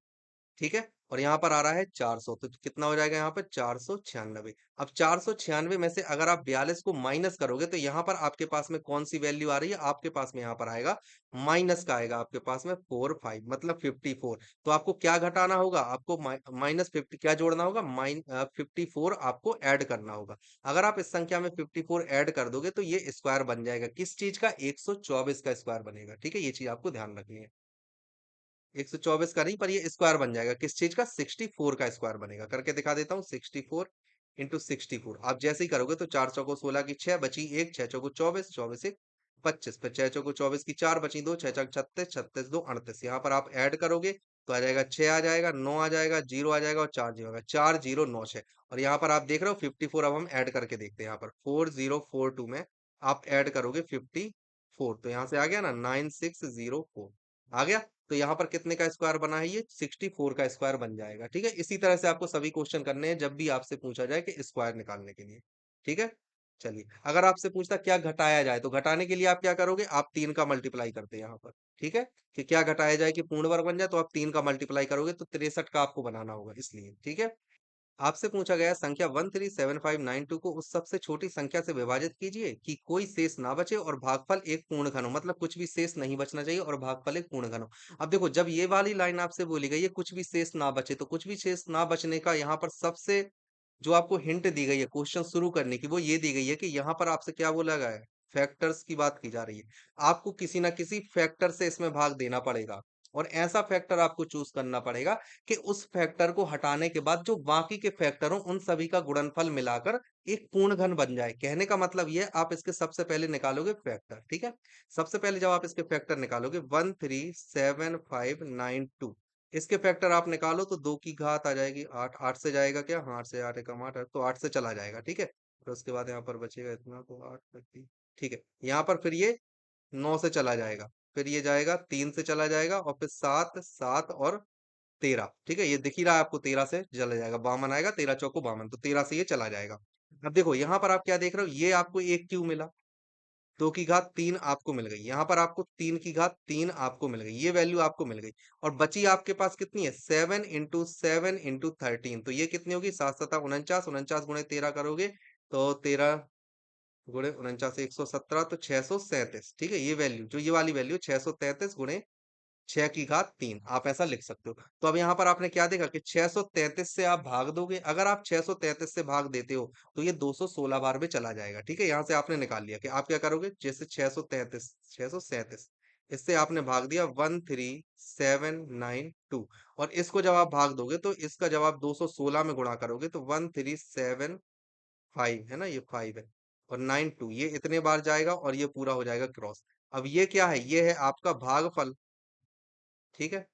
Speaker 1: ठीक है। और यहाँ पर आ रहा है 400, तो कितना हो जाएगा यहाँ पर 496। अब 496 में से अगर आप 42 को माइनस करोगे तो यहाँ पर आपके पास में कौन सी वैल्यू आ रही है, आपके पास में यहाँ पर आएगा माइनस का, आएगा आपके पास में 45, मतलब 54। तो आपको क्या घटाना होगा, आपको -50 क्या जोड़ना होगा, 54 आपको ऐड करना होगा। अगर आप इस संख्या में 54 ऐड कर दोगे तो ये स्क्वायर बन जाएगा, किस चीज का, 124 का स्क्वायर बनेगा, ठीक है। ये चीज आपको ध्यान रखनी है, 124 का नहीं, पर ये स्क्वायर बन जाएगा, किस चीज का, 64 का स्क्वायर बनेगा। करके दिखा देता हूँ, 64 × 64, आप जैसे ही करोगे तो 4 चौको 16 की 6 बची, 1 6 चौको 24, 24 एक 25, फिर 6 चौको 24 की 4 बची, 2 6 छक 36, 36 2 38, यहाँ पर आप ऐड करोगे तो आ जाएगा 6, आ जाएगा 9, आ जाएगा 0, आ जाएगा, और 4 0 आएगा, 4096। और यहाँ पर आप देख रहे हो 54, अब हम ऐड करके देखते हैं, यहाँ पर 4042 में आप ऐड करोगे 54, तो यहाँ से आ गया ना 9604, आ गया। तो यहाँ पर कितने का स्क्वायर बना है, ये 64 का स्क्वायर बन जाएगा, ठीक है। इसी तरह से आपको सभी क्वेश्चन करने हैं जब भी आपसे पूछा जाए कि स्क्वायर निकालने के लिए, ठीक है। चलिए, अगर आपसे पूछता क्या घटाया जाए, तो घटाने के लिए आप क्या करोगे, आप 3 का मल्टीप्लाई करते हैं यहाँ पर, ठीक है। कि क्या घटाया जाए कि पूर्ण वर्ग बन जाए, तो आप 3 का मल्टीप्लाई करोगे तो 63 का आपको बनाना होगा, इसलिए, ठीक है। आपसे पूछा गया संख्या 137592 को उस सबसे छोटी संख्या से विभाजित कीजिए कि कोई शेष ना बचे और भागफल एक पूर्ण घन हो, मतलब कुछ भी शेष नहीं बचना चाहिए और भागफल एक पूर्ण घन हो। अब देखो, जब ये वाली लाइन आपसे बोली गई है कुछ भी शेष ना बचे, तो कुछ भी शेष ना बचने का यहाँ पर सबसे जो आपको हिंट दी गई है क्वेश्चन शुरू करने की, वो ये दी गई है कि यहाँ पर आपसे क्या बोला गया है, फैक्टर्स की बात की जा रही है। आपको किसी ना किसी फैक्टर से इसमें भाग देना पड़ेगा, और ऐसा फैक्टर आपको चूज करना पड़ेगा कि उस फैक्टर को हटाने के बाद जो बाकी के फैक्टर हो उन सभी का गुणनफल मिलाकर एक पूर्ण घन बन जाए। कहने का मतलब ये, आप इसके सबसे पहले निकालोगे फैक्टर, ठीक है। सबसे पहले जब आप इसके फैक्टर निकालोगे 137592, इसके फैक्टर आप निकालो तो 2 की घात आ जाएगी 8, 8 से जाएगा क्या, हाँ 8 से, 8 एकम 8, तो 8 से चला जाएगा, ठीक है। फिर उसके बाद यहाँ पर बचेगा इतना, तो 8 ठीक है। यहाँ पर फिर ये 9 से चला जाएगा, फिर ये जाएगा 3 से चला जाएगा, और फिर 7 7 और 13, ठीक है। ये दिख ही रहा है आपको, 13 से चला जाएगा, 52 आएगा, 13 चौको 52, तो 13 से ये चला जाएगा। अब देखो यहाँ पर आप क्या देख रहे हो, ये आपको एक क्यों मिला, 2 की घात 3 आपको मिल गई, यहाँ पर आपको 3 की घात 3 आपको मिल गई, ये वैल्यू आपको मिल गई। और बची आपके पास कितनी है, 7 × 7 × 13, तो ये कितनी होगी, 7 7 49, 49 गुणे 13 करोगे तो 13 गुणे 49 117, तो 637, ठीक है। ये वैल्यू, जो ये वाली वैल्यू 633 गुणे 6 की घात 3, आप ऐसा लिख सकते हो। तो अब यहाँ पर आपने क्या देखा कि 633 से आप भाग दोगे, अगर आप 633 से भाग देते हो तो ये 216 बार में चला जाएगा, ठीक है। यहाँ से आपने निकाल लिया कि आप क्या करोगे, जैसे 637 इससे आपने भाग दिया 13792, और इसको जब आप भाग दोगे तो इसका जब आप 216 में गुणा करोगे तो 1375 है ना, ये 5 है, और 92 ये इतने बार जाएगा और ये पूरा हो जाएगा क्रॉस। अब ये क्या है, ये है आपका भागफल, ठीक है।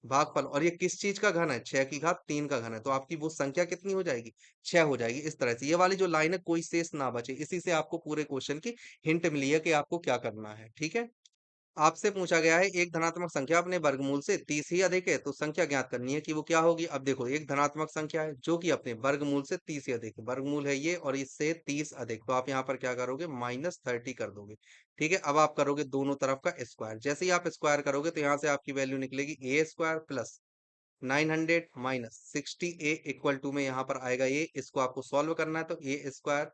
Speaker 1: भागफल, और ये किस चीज का घन है? 6 की घात 3 का घन है, तो आपकी वो संख्या कितनी हो जाएगी? 6 हो जाएगी। इस तरह से ये वाली जो लाइन है, कोई शेष ना बचे, इसी से आपको पूरे क्वेश्चन की हिंट मिली है कि आपको क्या करना है। ठीक है, आपसे पूछा गया है एक धनात्मक संख्या अपने वर्गमूल से 30 ही अधिक है, तो संख्या ज्ञात करनी है कि वो क्या होगी। अब देखो, एक धनात्मक संख्या है जो कि अपने वर्गमूल से 30 ही अधिक है, वर्गमूल है ये, और इससे 30 अधिक, तो आप यहाँ पर क्या करोगे? -30 कर दोगे। ठीक है, अब आप करोगे दोनों तरफ का स्क्वायर। जैसे ही आप स्क्वायर करोगे तो यहाँ से आपकी वैल्यू निकलेगी a square plus 900 minus 60a equal to में यहाँ पर आएगा ये, इसको आपको सॉल्व करना है, तो ए स्क्वायर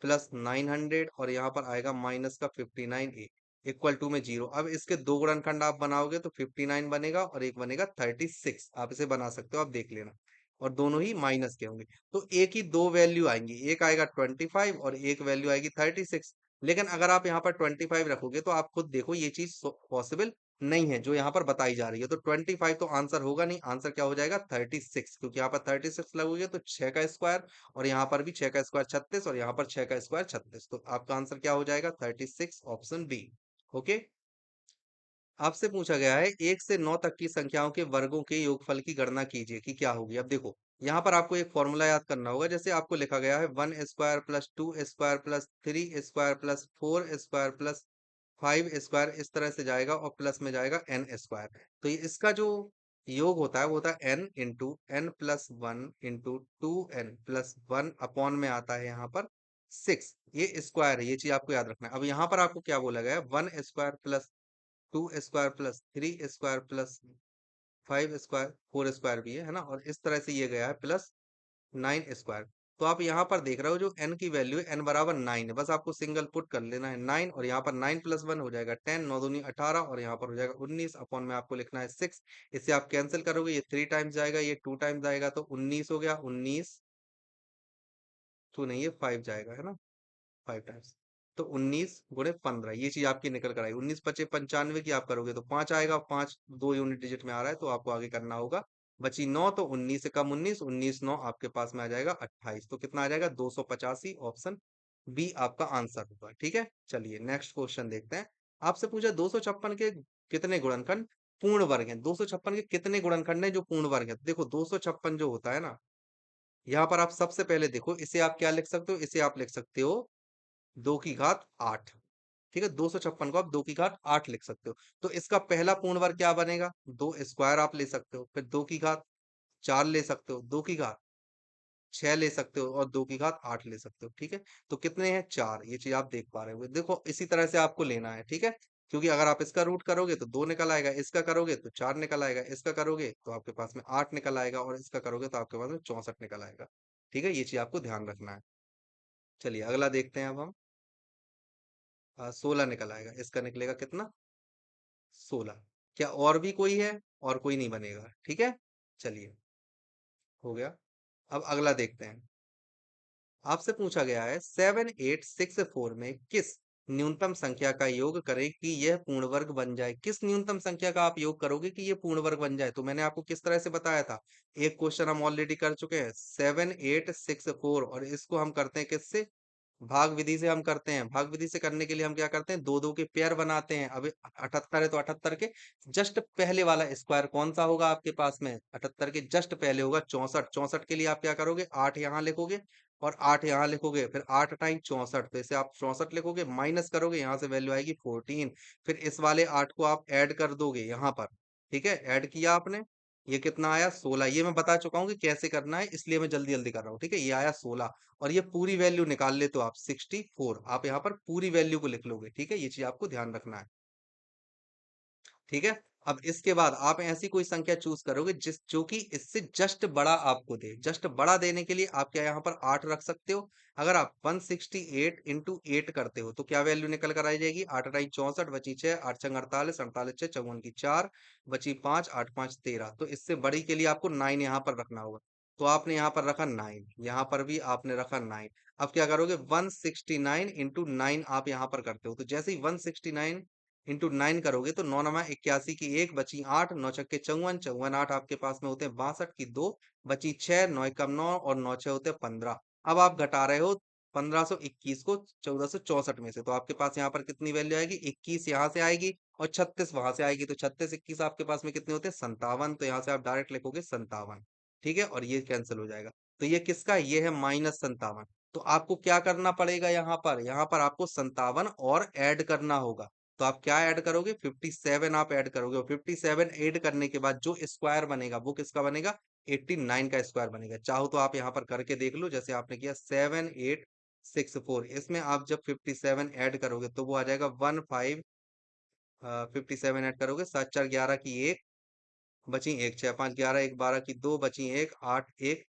Speaker 1: प्लस 900 और यहाँ पर आएगा माइनस का 59a इक्वल टू में 0। अब इसके दो गुणनखंड आप बनाओगे तो 59 बनेगा और एक बनेगा 36। आप इसे बना सकते हो, आप देख लेना, और दोनों ही माइनस के होंगे। तो एक ही दो वैल्यू आएंगी, एक आएगा 25 और एक वैल्यू आएगी 36। लेकिन अगर आप यहाँ पर 25 रखोगे तो आप खुद देखो ये चीज पॉसिबल नहीं है जो यहाँ पर बताई जा रही है। तो 25 तो आंसर होगा नहीं, आंसर क्या हो जाएगा? 36, क्योंकि यहाँ पर 36 लगोगे तो 6 का स्क्वायर, और यहाँ पर भी 6 का स्क्वायर 36, और यहाँ पर 6 का स्क्वायर 36, तो आपका आंसर क्या हो जाएगा? 36, ऑप्शन बी। ओके, आपसे पूछा गया है 1 से 9 तक की संख्याओं के वर्गों के योगफल की गणना कीजिए कि क्या होगी। अब देखो, यहाँ पर आपको एक फॉर्मूला याद करना होगा। जैसे आपको लिखा गया है 1 square plus 2 square plus 3 square plus 4 square plus 5 square, इस तरह से जाएगा और प्लस में जाएगा n स्क्वायर। तो ये इसका जो योग होता है वो होता है n into n plus one into 2n plus one upon में आता है यहाँ पर 6। ये स्क्वायर है, ये चीज आपको याद रखना है। अब यहाँ पर आपको क्या बोला गया है? 1 square plus 2 square plus 3 square plus 5 square, 4 square भी है ना, और इस तरह से ये गया है प्लस 9 स्क्वायर। तो आप यहाँ पर देख रहे हो जो n की वैल्यू है, n बराबर 9 है, बस आपको सिंगल पुट कर लेना है 9, और यहाँ पर 9 प्लस 1 हो जाएगा 10, 9 दूनी 18, और यहाँ पर हो जाएगा 19 अपॉन में आपको लिखना है 6। इससे आप कैंसिल करोगे, ये 3 टाइम्स जाएगा, ये 2 टाइम्स जाएगा, तो 19 हो गया। 19 2 नहीं, ये 5 जाएगा, है ना, 5 टाइम्स, तो 19 गुणे 15, ये चीज आपकी निकल कर आई। 19 पचे 95 की आप करोगे तो 5 आएगा, 5 दो यूनिट डिजिट में आ रहा है, तो आपको आगे करना होगा। बची 9, तो 19 से कम 19, 19 9 आपके पास में आ जाएगा 28, तो कितना आ जाएगा? 285, ऑप्शन बी आपका आंसर होगा। ठीक है, चलिए नेक्स्ट क्वेश्चन देखते हैं। आपसे पूछा 256 के कितने गुणनखंड पूर्ण वर्ग हैं? 256 के कितने गुणनखंड हैं जो पूर्ण वर्ग है? देखो 256 जो होता है ना, यहाँ पर आप सबसे पहले देखो, इसे आप क्या लिख सकते हो? इसे आप लिख सकते हो 2 की घात 8। ठीक है, 256 को आप 2 की घात 8 लिख सकते हो। तो इसका पहला पूर्ण वर्ग क्या बनेगा? 2 स्क्वायर आप ले सकते हो, फिर 2 की घात 4 ले सकते हो, 2 की घात 6 ले सकते हो, और 2 की घात 8 ले सकते हो। ठीक है, तो कितने हैं? 4। ये चीज आप देख पा रहे हो। देखो इसी तरह से आपको लेना है। ठीक है, क्योंकि अगर आप इसका रूट करोगे तो 2 निकल आएगा, इसका करोगे तो 4 निकल आएगा, इसका करोगे तो आपके पास में 8 निकल आएगा, और इसका करोगे तो आपके पास में 64 निकल आएगा। ठीक है, ये चीज आपको ध्यान रखना है। चलिए अगला देखते हैं अब हम। 16 निकल आएगा, इसका निकलेगा कितना? 16। क्या और भी कोई है? और कोई नहीं बनेगा। ठीक है, चलिए हो गया। अब अगला देखते हैं। आपसे पूछा गया है 7864 में किस न्यूनतम संख्या का योग करें कि यह पूर्ण वर्ग बन जाए? किस न्यूनतम संख्या का आप योग करोगे कि यह पूर्ण वर्ग बन जाए? तो मैंने आपको किस तरह से बताया था, एक क्वेश्चन हम ऑलरेडी कर चुके हैं 7864, और इसको हम करते हैं किससे? भाग विधि से हम करते हैं। भाग विधि से करने के लिए हम क्या करते हैं? दो दो के पेयर बनाते हैं। अब 78 है तो 78 के जस्ट पहले वाला स्क्वायर कौन सा होगा आपके पास में? 78 के जस्ट पहले होगा 64। 64 के लिए आप क्या करोगे? 8 यहाँ लिखोगे और 8 यहाँ लिखोगे, फिर 8 टाइम 64, तो इसे आप 64 लिखोगे, माइनस करोगे, यहाँ से वैल्यू आएगी 14। फिर इस वाले 8 को आप ऐड कर दोगे यहाँ पर। ठीक है, ऐड किया आपने, ये कितना आया? 16। ये मैं बता चुका हूँ कि कैसे करना है, इसलिए मैं जल्दी जल्दी कर रहा हूँ। ठीक है, ये आया 16, और ये पूरी वैल्यू निकाल ले तो आप 64, आप यहाँ पर पूरी वैल्यू को लिख लोगे। ठीक है, ये चीज आपको ध्यान रखना है। ठीक है, अब इसके बाद आप ऐसी कोई संख्या चूज करोगे जिस जो कि इससे जस्ट बड़ा आपको दे। जस्ट बड़ा देने के लिए आप क्या यहाँ पर 8 रख सकते हो। अगर आप 168 इंटू 8 करते हो तो क्या वैल्यू निकल कर आ जाएगी? 8 टाइम 64, बची 6, 8 छंग 48, 48 6 54 की 4, बची 5, 8 5 13। तो इससे बड़ी के लिए आपको 9 यहाँ पर रखना होगा। तो आपने यहाँ पर रखा 9, यहाँ पर भी आपने रखा 9। अब क्या करोगे? 169 इंटू 9 आप यहाँ पर करते हो, तो जैसे ही 169 इंटू 9 करोगे तो 9 नमा 81 की 1, बची 8, 9 छक्के 54, 54 8 आपके पास में होते हैं 62 की 2, बची 6, 9 कम 9, और 9 6 होते हैं 15। अब आप घटा रहे हो 1521 को 1464 में से, तो आपके पास यहाँ पर कितनी वैल्यू आएगी, 21 यहाँ से आएगी और 36 वहां से आएगी, तो 36 21 आपके पास में कितने होते हैं, 57। तो यहाँ से आप डायरेक्ट लिखोगे 57, ठीक है, और ये कैंसिल हो जाएगा। तो ये किसका है? ये है -57। तो आपको क्या करना पड़ेगा, यहाँ पर आपको 57 और ऐड करना होगा। तो आप क्या ऐड करोगे, 57 आप ऐड करोगे, और 57 ऐड करने के बाद जो स्क्वायर बनेगा वो किसका बनेगा, 89 का स्क्वायर बनेगा। चाहो तो आप यहाँ पर करके देख लो, जैसे आपने किया 7864, इसमें आप जब 57 ऐड करोगे तो वो आ जाएगा 15, 57 ऐड करोगे, 7 4 11 की एक बची, एक 6 5 11, एक 12 की दो बची, एक 8 1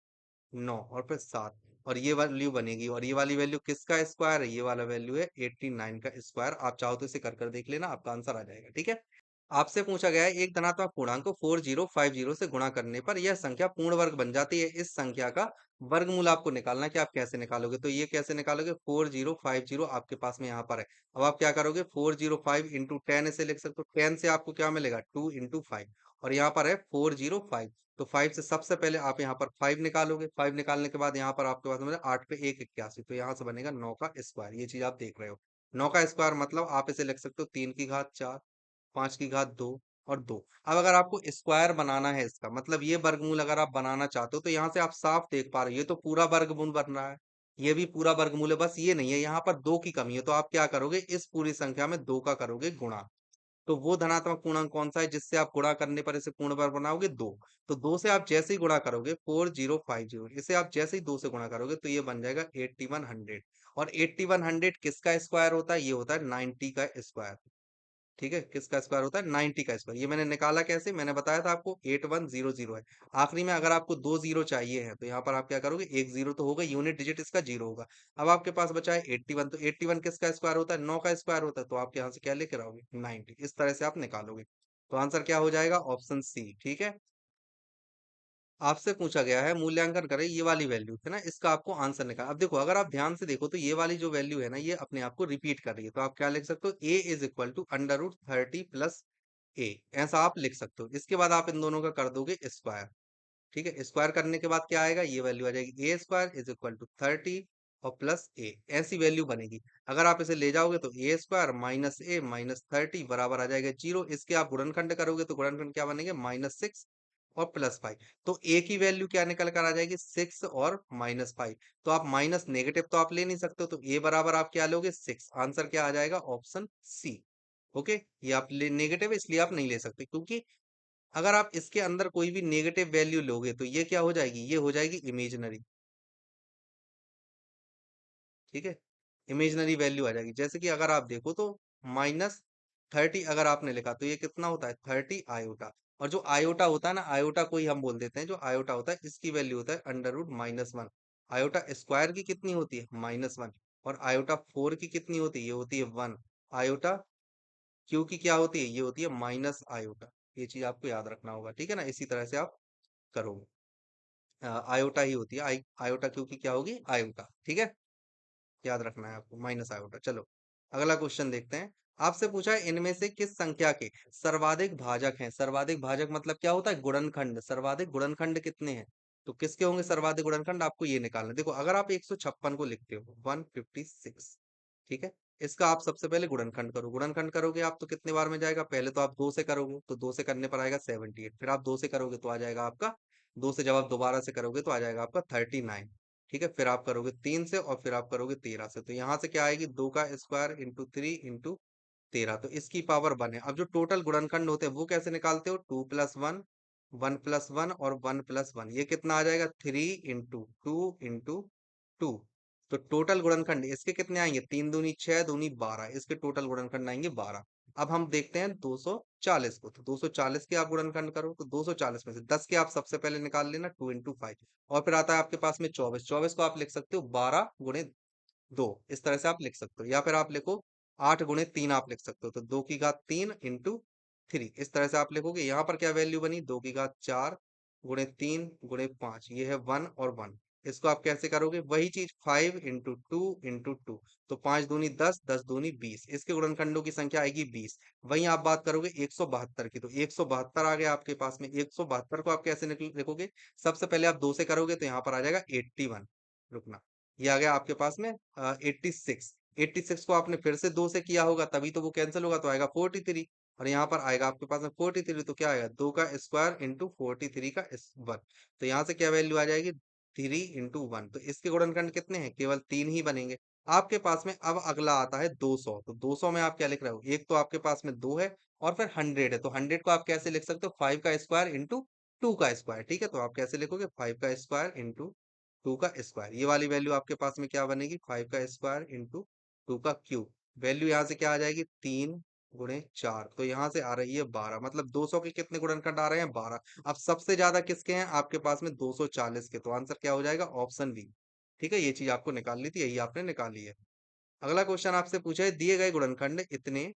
Speaker 1: 9 और फिर 7, और ये वैल्यू बनेगी, और ये वाली वैल्यू किसका स्क्वायर है, ये वाला वैल्यू है 89 का स्क्वायर। आप चाहो तो इसे कर कर देख लेना, आपका आंसर आ जाएगा, ठीक है। आपसे पूछा गया है एक धनात्मक पूर्णांक को 4050 से गुणा करने पर यह संख्या पूर्ण वर्ग बन जाती है, इस संख्या का वर्गमूल आपको निकालना है कि आप कैसे निकालोगे। तो ये कैसे निकालोगे, 4050 आपके पास में यहाँ पर है। अब आप क्या करोगे, 405 इंटू 10 इसे लिख सकते हो, 10 से आपको क्या मिलेगा, 2 इंटू 5, और यहाँ पर है 405। तो 5 से सबसे पहले आप यहाँ पर 5 निकालोगे, 5 निकालने के बाद यहाँ पर आपके पास में 8 पे 1 81, तो यहाँ से बनेगा 9 का स्क्वायर। ये चीज आप देख रहे हो, 9 का स्क्वायर मतलब आप इसे लिख सकते हो 3 की घात 4, 5 की घात 2 और 2। अब अगर आपको स्क्वायर बनाना है इसका मतलब ये वर्गमूल अगर आप बनाना चाहते हो, तो यहाँ से आप साफ देख पा रहे हो ये तो पूरा वर्गमूल बन रहा है, ये भी पूरा वर्गमूल है, बस ये नहीं है यहाँ पर 2 की कमी है। तो आप क्या करोगे, इस पूरी संख्या में 2 का करोगे गुणा। तो वो धनात्मक पूर्णांक कौन सा है जिससे आप गुणा करने पर इसे पूर्ण वर्ग बनाओगे, 2। तो 2 से आप जैसे ही गुणा करोगे 4050, इसे आप जैसे ही 2 से गुणा करोगे तो ये बन जाएगा 8100। और 8100 किसका स्क्वायर होता है, ये होता है 90 का स्क्वायर, ठीक है। किसका स्क्वायर होता है, 90 का स्क्वायर। ये मैंने निकाला कैसे, मैंने बताया था आपको 8100 है। आखिरी में अगर आपको दो जीरो चाहिए है तो यहाँ पर आप क्या करोगे, एक जीरो तो होगा, यूनिट डिजिट इसका जीरो होगा। अब आपके पास बचा है 81, तो 81 किसका स्क्वायर होता है, 9 का स्क्वायर होता है, तो आप यहाँ से क्या लेकर आओगे, 90। इस तरह से आप निकालोगे, तो आंसर क्या हो जाएगा, ऑप्शन सी, ठीक है। आपसे पूछा गया है मूल्यांकन करें ये वाली वैल्यू है ना, इसका आपको आंसर निकाल। अब देखो अगर आप ध्यान से देखो तो ये वाली जो वैल्यू है ना, ये अपने आप को रिपीट कर रही है, तो आप क्या लिख सकते हो, ए इज इक्वल टू √30 प्लस ए, ऐसा आप लिख सकते हो। इसके बाद आप इन दोनों का कर दोगे स्क्वायर, ठीक है। स्क्वायर करने के बाद क्या आएगा, ये वैल्यू आ जाएगी, ए स्क्वायर इज इक्वल टू 30 और प्लस ए, ऐसी वैल्यू बनेगी। अगर आप इसे ले जाओगे तो ए स्क्वायर माइनस ए माइनस 30 बराबर आ जाएगा 0। इसके आप गुणनखंड करोगे तो गुणनखंड क्या बनेंगे, -6 और +5। तो ए की वैल्यू क्या निकल कर आ जाएगी, 6 और -5। तो आप माइनस नेगेटिव तो आप ले नहीं सकते हो, तो ए बराबर आप क्या लोगे, 6। आंसर क्या आ जाएगा, ऑप्शन सी। ओके, ये आप नेगेटिव है इसलिए आप नहीं ले सकते, क्योंकि अगर आप इसके अंदर कोई भी नेगेटिव वैल्यू लोगे तो ये क्या हो जाएगी, ये हो जाएगी इमेजिनरी, ठीक है। इमेजिनरी वैल्यू आ जाएगी, जैसे कि अगर आप देखो तो -30 अगर आपने लिखा तो ये कितना होता है, 30 आयोटा। और जो आयोटा होता है ना, आयोटा को ही हम बोल देते हैं, जो आयोटा होता है इसकी वैल्यू होता है √-1। आयोटा स्क्वायर की कितनी होती है, -1। और आयोटा 4 की कितनी होती है, ये होती है 1। आयोटा क्यू की क्या होती है, ये होती है माइनस आयोटा। ये चीज आपको याद रखना होगा, ठीक है ना, इसी तरह से आप करोगे। आयोटा ही होती है, आयोटा क्यू की क्या होगी, आयोटा, ठीक है। याद रखना है आपको, माइनस आयोटा। चलो अगला क्वेश्चन देखते हैं। आपसे पूछा है इनमें से किस संख्या के सर्वाधिक भाजक हैं। सर्वाधिक भाजक मतलब क्या होता है, गुणनखंड। सर्वाधिक गुणनखंड कितने हैं, तो किसके होंगे सर्वाधिक गुणनखंड, आपको ये निकालना है। देखो अगर आप 156 को लिखते हो, 156, ठीक है। इसका आप सबसे पहले गुणनखंड करो, गुणनखंड करोगे आप तो कितने बार में जाएगा, पहले तो आप 2 से करोगे तो 2 से करने पर आएगा 78, फिर आप 2 से करोगे तो आ जाएगा आपका, 2 से जब आप दोबारा से करोगे तो आ जाएगा आपका 39, ठीक है। फिर आप करोगे 3 से और फिर आप करोगे 13 से, तो यहाँ से क्या आएगी, 2 का स्क्वायर इंटू 3 इंटू 13, तो इसकी पावर 1 है। अब जो टोटल गुणनखंड होते हैं वो कैसे निकालते हो, 2+1, 1+1 और 1+1, ये कितना आ जाएगा, 3 इंटू 2 इंटू 2। तो टोटल गुणनखंड इसके कितने आएंगे, 3 दूनी 6 दूनी 12, इसके टोटल गुणनखंड आएंगे 12। अब हम देखते हैं 240 को, तो 240 के आप गुणनखंड करो तो 240 में से 10 के आप सबसे पहले निकाल लेना, 2 इंटू 5। और फिर आता है आपके पास में 24, 24 को आप लिख सकते हो 12 गुणे 2, इस तरह से आप लिख सकते हो। या फिर आप लिखो 8 गुणे 3 आप लिख सकते हो, तो 2 की घात 3 इंटू 3, इस तरह से आप लिखोगे। यहाँ पर क्या वैल्यू बनी, 2 की घात 4 गुणे 3 गुणे 5, ये है 1 और 1। इसको आप कैसे करोगे, वही चीज 5 इंटू 2 इंटू 2, तो 5 दूनी 10, 10 दूनी 20, इसके गुणनखंडों की संख्या आएगी 20। वहीं आप बात करोगे 172 की, तो 172 आ गया आपके पास में। 172 को आप कैसे लिखोगे, सबसे पहले आप 2 से करोगे तो यहाँ पर आ जाएगा 81, रुकना, ये आ गया आपके पास में 86। 86 को आपने फिर से 2 से किया होगा तभी तो वो कैंसिल होगा, तो आएगा 43। और यहाँ पर आएगा आपके पास में 43, तो क्या आएगा 2 का स्क्वायर इंटू 43 का वन। तो यहाँ से क्या वैल्यू आ जाएगी 3 इंटू 1। तो इसके गुणनखंड कितने हैं, केवल 3 ही बनेंगे। आपके पास में अब अगला आता है 200। तो 200 में आप क्या लिख रहे हो, एक तो आपके पास में 2 है और फिर 100 है। तो 100 को आप कैसे लिख सकते हो, 5 का स्क्वायर इंटू 2 का स्क्वायर। ठीक है, तो आप कैसे लिखोगे 5 का स्क्वायर इंटू 2 का स्क्वायर। ये वाली वैल्यू आपके पास में क्या बनेगी, 5 का स्क्वायर इंटू 2 का क्यूब। वैल्यू यहाँ से क्या आ जाएगी 3 गुणे 4, तो यहाँ से आ रही है 12। मतलब 200 के कितने गुणनखंड आ रहे हैं 12। अब सबसे ज्यादा किसके हैं आपके पास में 240 के, तो आंसर क्या हो जाएगा ऑप्शन बी। ठीक है, ये चीज आपको निकालनी थी, यही आपने निकाली है। अगला क्वेश्चन आपसे पूछा है दिए गए गुणनखंड इतने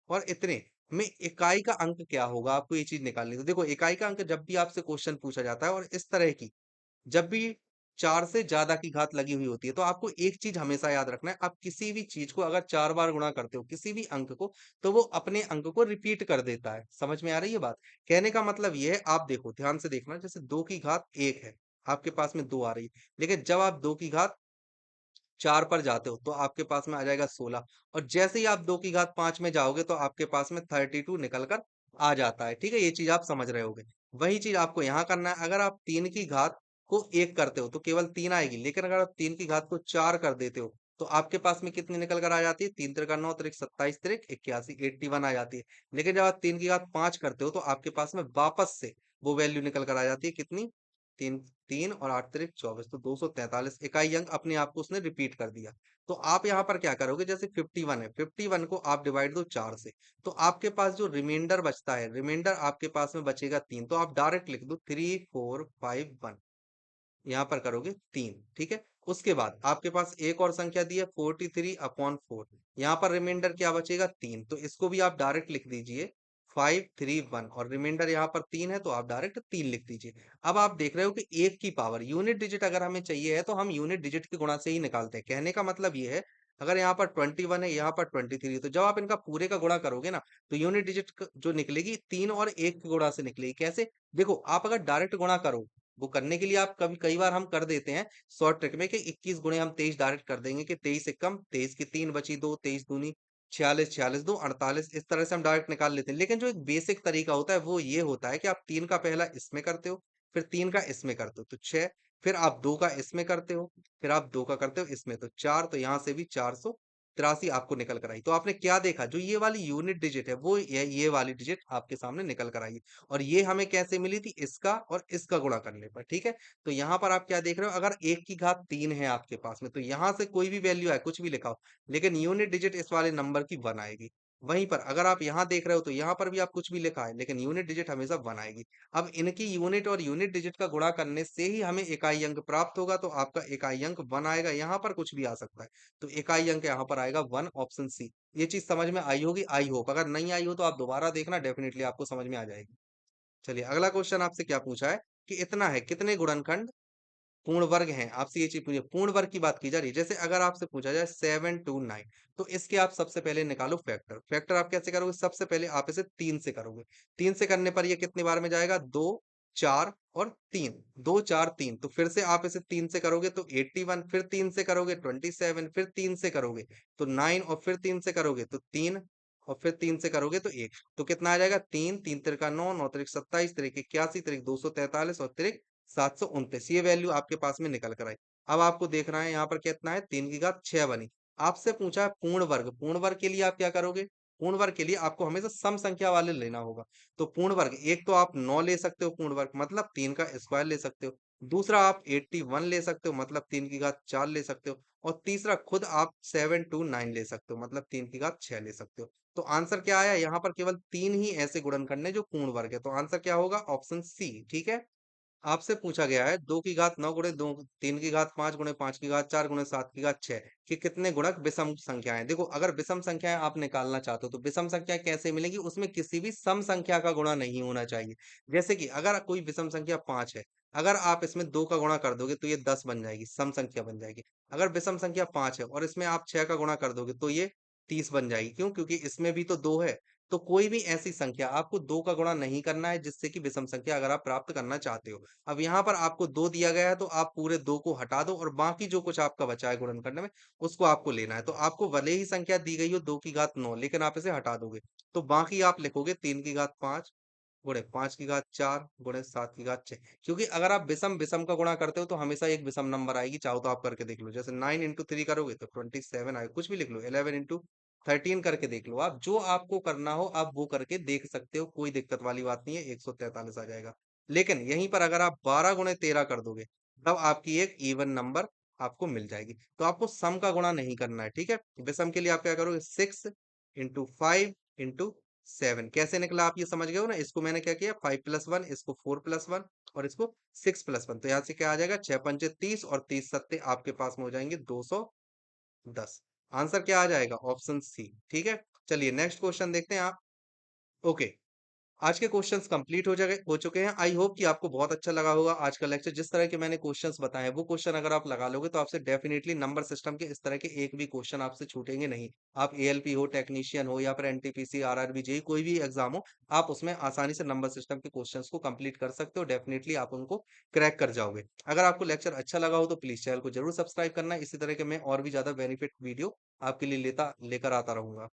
Speaker 1: और इतने में इकाई का अंक क्या होगा, आपको ये चीज निकालनी है। तो देखो इकाई का अंक जब भी आपसे क्वेश्चन पूछा जाता है और इस तरह की जब भी 4 से ज्यादा की घात लगी हुई होती है, तो आपको एक चीज हमेशा याद रखना है, आप किसी भी चीज को अगर 4 बार गुणा करते हो किसी भी अंक को, तो वो अपने अंक को रिपीट कर देता है। समझ में आ रही है बात, कहने का मतलब ये है। आप देखो ध्यान से देखना, जैसे 2 की घात 1 है, आपके पास में 2 आ रही है, लेकिन जब आप 2 की घात 4 पर जाते हो तो आपके पास में आ जाएगा 16। और जैसे ही आप 2 की घात 5 में जाओगे तो आपके पास में 32 निकल कर आ जाता है। ठीक है, ये चीज आप समझ रहे होगे। वही चीज आपको यहाँ करना है। अगर आप 3 की घात को 1 करते हो तो केवल 3 आएगी, लेकिन अगर आप 3 की घात को 4 कर देते हो तो आपके पास में कितनी निकल कर आ जाती है, 3 त्रिका 9 त्रिक 27 त्रिक 81, 81 आ जाती है। लेकिन जब आप 3 की घात 5 करते हो तो आपके पास में वापस से वो वैल्यू निकल कर आ जाती है कितनी, 3, 3 और 8 त्रिक 24, तो 243 इकाई अंक अपने आप को उसने रिपीट कर दिया। तो आप यहाँ पर क्या करोगे, जैसे 51 है, 51 को आप डिवाइड दो 4 से, तो आपके पास जो रिमाइंडर बचता है, रिमाइंडर आपके पास में बचेगा 3, तो आप डायरेक्ट लिख दो 3451, यहाँ पर करोगे 3। ठीक है, उसके बाद आपके पास एक और संख्या दी है 43/4, यहाँ पर रिमाइंडर क्या बचेगा 3, तो इसको भी आप डायरेक्ट लिख दीजिए 531, और रिमाइंडर यहाँ पर 3 है तो आप डायरेक्ट 3 लिख दीजिए। अब आप देख रहे हो कि एक की पावर यूनिट डिजिट अगर हमें चाहिए है तो हम यूनिट डिजिट के गुणा से ही निकालते हैं। कहने का मतलब ये है, अगर यहाँ पर 21 है, यहाँ पर 23 है, तो जब आप इनका पूरे का गुणा करोगे ना, तो यूनिट डिजिट जो निकलेगी 3 और 1 के गुणा से निकलेगी। कैसे, देखो आप अगर डायरेक्ट गुणा करो, वो करने के लिए आप कभी कई बार हम कर देते हैं शॉर्ट ट्रिक में कि 21 गुणे हम 23 डायरेक्ट कर देंगे कि 23 एकम 23 की 3 बची 2, 23 दूनी 46, 46 दो 48, इस तरह से हम डायरेक्ट निकाल लेते हैं। लेकिन जो एक बेसिक तरीका होता है वो ये होता है कि आप 3 का पहला इसमें करते हो, फिर 3 का इसमें करते हो तो 6, फिर आप 2 का इसमें करते हो, फिर आप 2 का करते हो इसमें तो 4, तो यहाँ से भी 483 आपको निकल कर आई। तो आपने क्या देखा, जो ये वाली यूनिट डिजिट है वो ये वाली डिजिट आपके सामने निकल कर आई। और ये हमें कैसे मिली थी, इसका और इसका गुणा करने पर। ठीक है, तो यहाँ पर आप क्या देख रहे हो, अगर 1 की घात 3 है आपके पास में तो यहाँ से कोई भी वैल्यू है कुछ भी लिखा हो, लेकिन यूनिट डिजिट इस वाले नंबर की 1 आएगी। वहीं पर अगर आप यहाँ देख रहे हो तो यहाँ पर भी आप कुछ भी लिखा है लेकिन यूनिट डिजिट हमेशा 1 आएगी। अब इनकी यूनिट और यूनिट डिजिट का गुणा करने से ही हमें इकाई अंक प्राप्त होगा, तो आपका इकाई अंक 1 आएगा। यहाँ पर कुछ भी आ सकता है, तो इकाई अंक यहाँ पर आएगा 1, ऑप्शन सी। ये चीज समझ में आई होगी, आई होप। अगर नहीं आई हो तो आप दोबारा देखना, डेफिनेटली आपको समझ में आ जाएगी। चलिए अगला क्वेश्चन आपसे क्या पूछा है कि इतना है कितने गुणनखंड पूर्ण वर्ग हैं, आपसे ये चीज पूछिए। पूर्ण वर्ग की बात की जा रही है। जैसे अगर आपसे पूछा जाए 729, तो इसके आप सबसे पहले निकालो फैक्टर। फैक्टर आप कैसे करोगे, सबसे पहले आप इसे 3 से करोगे। 3 से करने पर ये कितनी बार में जाएगा, 2, 4 और 3, 2, 4, 3। तो फिर से आप इसे 3 से करोगे तो 81, फिर 3 से करोगे 27, फिर 3 से करोगे तो 9, और फिर 3 से करोगे तो 3, और फिर 3 से करोगे तो 1। तो कितना आ जाएगा, 3, 3 तिरका 9, 9 तिरक 27, तिरक 81, तिरक 243 और तिरक 729। ये वैल्यू आपके पास में निकल कर आई। अब आपको देखना है यहाँ पर कितना है, 3 की घात 6 बनी। आपसे पूछा है पूर्ण वर्ग। पूर्ण वर्ग के लिए आप क्या करोगे, पूर्ण वर्ग के लिए आपको हमेशा सम संख्या वाले लेना होगा। तो पूर्ण वर्ग एक तो आप 9 ले सकते हो, पूर्ण वर्ग मतलब 3 का स्क्वायर ले सकते हो। दूसरा आप 81 ले सकते हो, मतलब 3 की घात 4 ले सकते हो। और तीसरा खुद आप 729 ले सकते हो, मतलब 3 की घात 6 ले सकते हो। तो आंसर क्या आया, यहाँ पर केवल 3 ही ऐसे गुणनखंड है जो पूर्ण वर्ग है, तो आंसर क्या होगा, ऑप्शन सी। ठीक है, आपसे पूछा गया है 2 की घात 9 गुणे 2, 3 की घात 5 गुणे 5 की घात 4 गुणे 7 की घात 6 कि कितने गुणक विषम संख्याएं। देखो अगर विषम संख्याएं आप निकालना चाहते हो तो विषम संख्या कैसे मिलेगी, उसमें किसी भी सम संख्या का गुणा नहीं होना चाहिए। जैसे कि अगर कोई विषम संख्या 5 है, अगर आप इसमें 2 का गुणा कर दोगे तो ये 10 बन जाएगी, सम संख्या बन जाएगी। अगर विषम संख्या 5 है और इसमें आप 6 का गुणा कर दोगे तो ये 30 बन जाएगी। क्यों, क्योंकि इसमें भी तो 2 है। तो कोई भी ऐसी संख्या आपको 2 का गुणा नहीं करना है जिससे कि विषम संख्या अगर आप प्राप्त करना चाहते हो। अब यहाँ पर आपको 2 दिया गया है तो आप पूरे 2 को हटा दो और बाकी जो कुछ आपका बचा है गुणन करने में उसको आपको लेना है। तो आपको भले ही संख्या दी गई हो 2 की घात 9 लेकिन आप इसे हटा दोगे। तो बाकी आप लिखोगे 3 की घात 5 गुणे 5 की घात 4 गुणे 7 की घात 6। क्योंकि अगर आप विषम विषम का गुणा करते हो तो हमेशा एक विषम नंबर आएगी, चाहो तो आप करके देख लो। जैसे 9 इंटू 3 करोगे तो 27 आएगा, कुछ भी लिख लो। 11 इंटू 13 करके देख लो आप, जो आपको करना हो आप वो करके देख सकते हो, कोई दिक्कत वाली बात नहीं है, 143 आ जाएगा। लेकिन यहीं पर अगर आप 12 गुणे 13 कर दोगे तब आपकी एक इवन नंबर आपको मिल जाएगी। तो आपको सम का गुणा नहीं करना है, ठीक है। विषम के लिए आप क्या करोगे, 6 इंटू 5 इंटू 7 कैसे निकला आप ये समझ गए हो ना। इसको मैंने क्या किया, 5 प्लस 1, इसको 4 प्लस 1 और इसको 6 प्लस 1। तो यहाँ से क्या आ जाएगा, 6 पंचे 30 और 30 सत्ते आपके पास में हो जाएंगे 210। आंसर क्या आ जाएगा, ऑप्शन सी, ठीक है। चलिए नेक्स्ट क्वेश्चन देखते हैं आप। ओके, आज के क्वेश्चंस कंप्लीट हो चुके हैं। आई होप कि आपको बहुत अच्छा लगा होगा आज का लेक्चर। जिस तरह के मैंने क्वेश्चंस बताए वो क्वेश्चन अगर आप लगा लोगे तो आपसे डेफिनेटली नंबर सिस्टम के इस तरह के एक भी क्वेश्चन आपसे छूटेंगे नहीं। आप एएलपी हो, टेक्नीशियन हो या फिर एनटीपीसी, आरआरबी, जेई कोई भी एग्जाम हो, आप उसमें आसानी से नंबर सिस्टम के क्वेश्चंस को कंप्लीट कर सकते हो। डेफिनेटली आप उनको क्रैक कर जाओगे। अगर आपको लेक्चर अच्छा लगा हो तो प्लीज चैनल को जरूर सब्सक्राइब करना। इसी तरह के मैं और भी ज्यादा बेनिफिट वीडियो आपके लिए लेकर आता रहूंगा।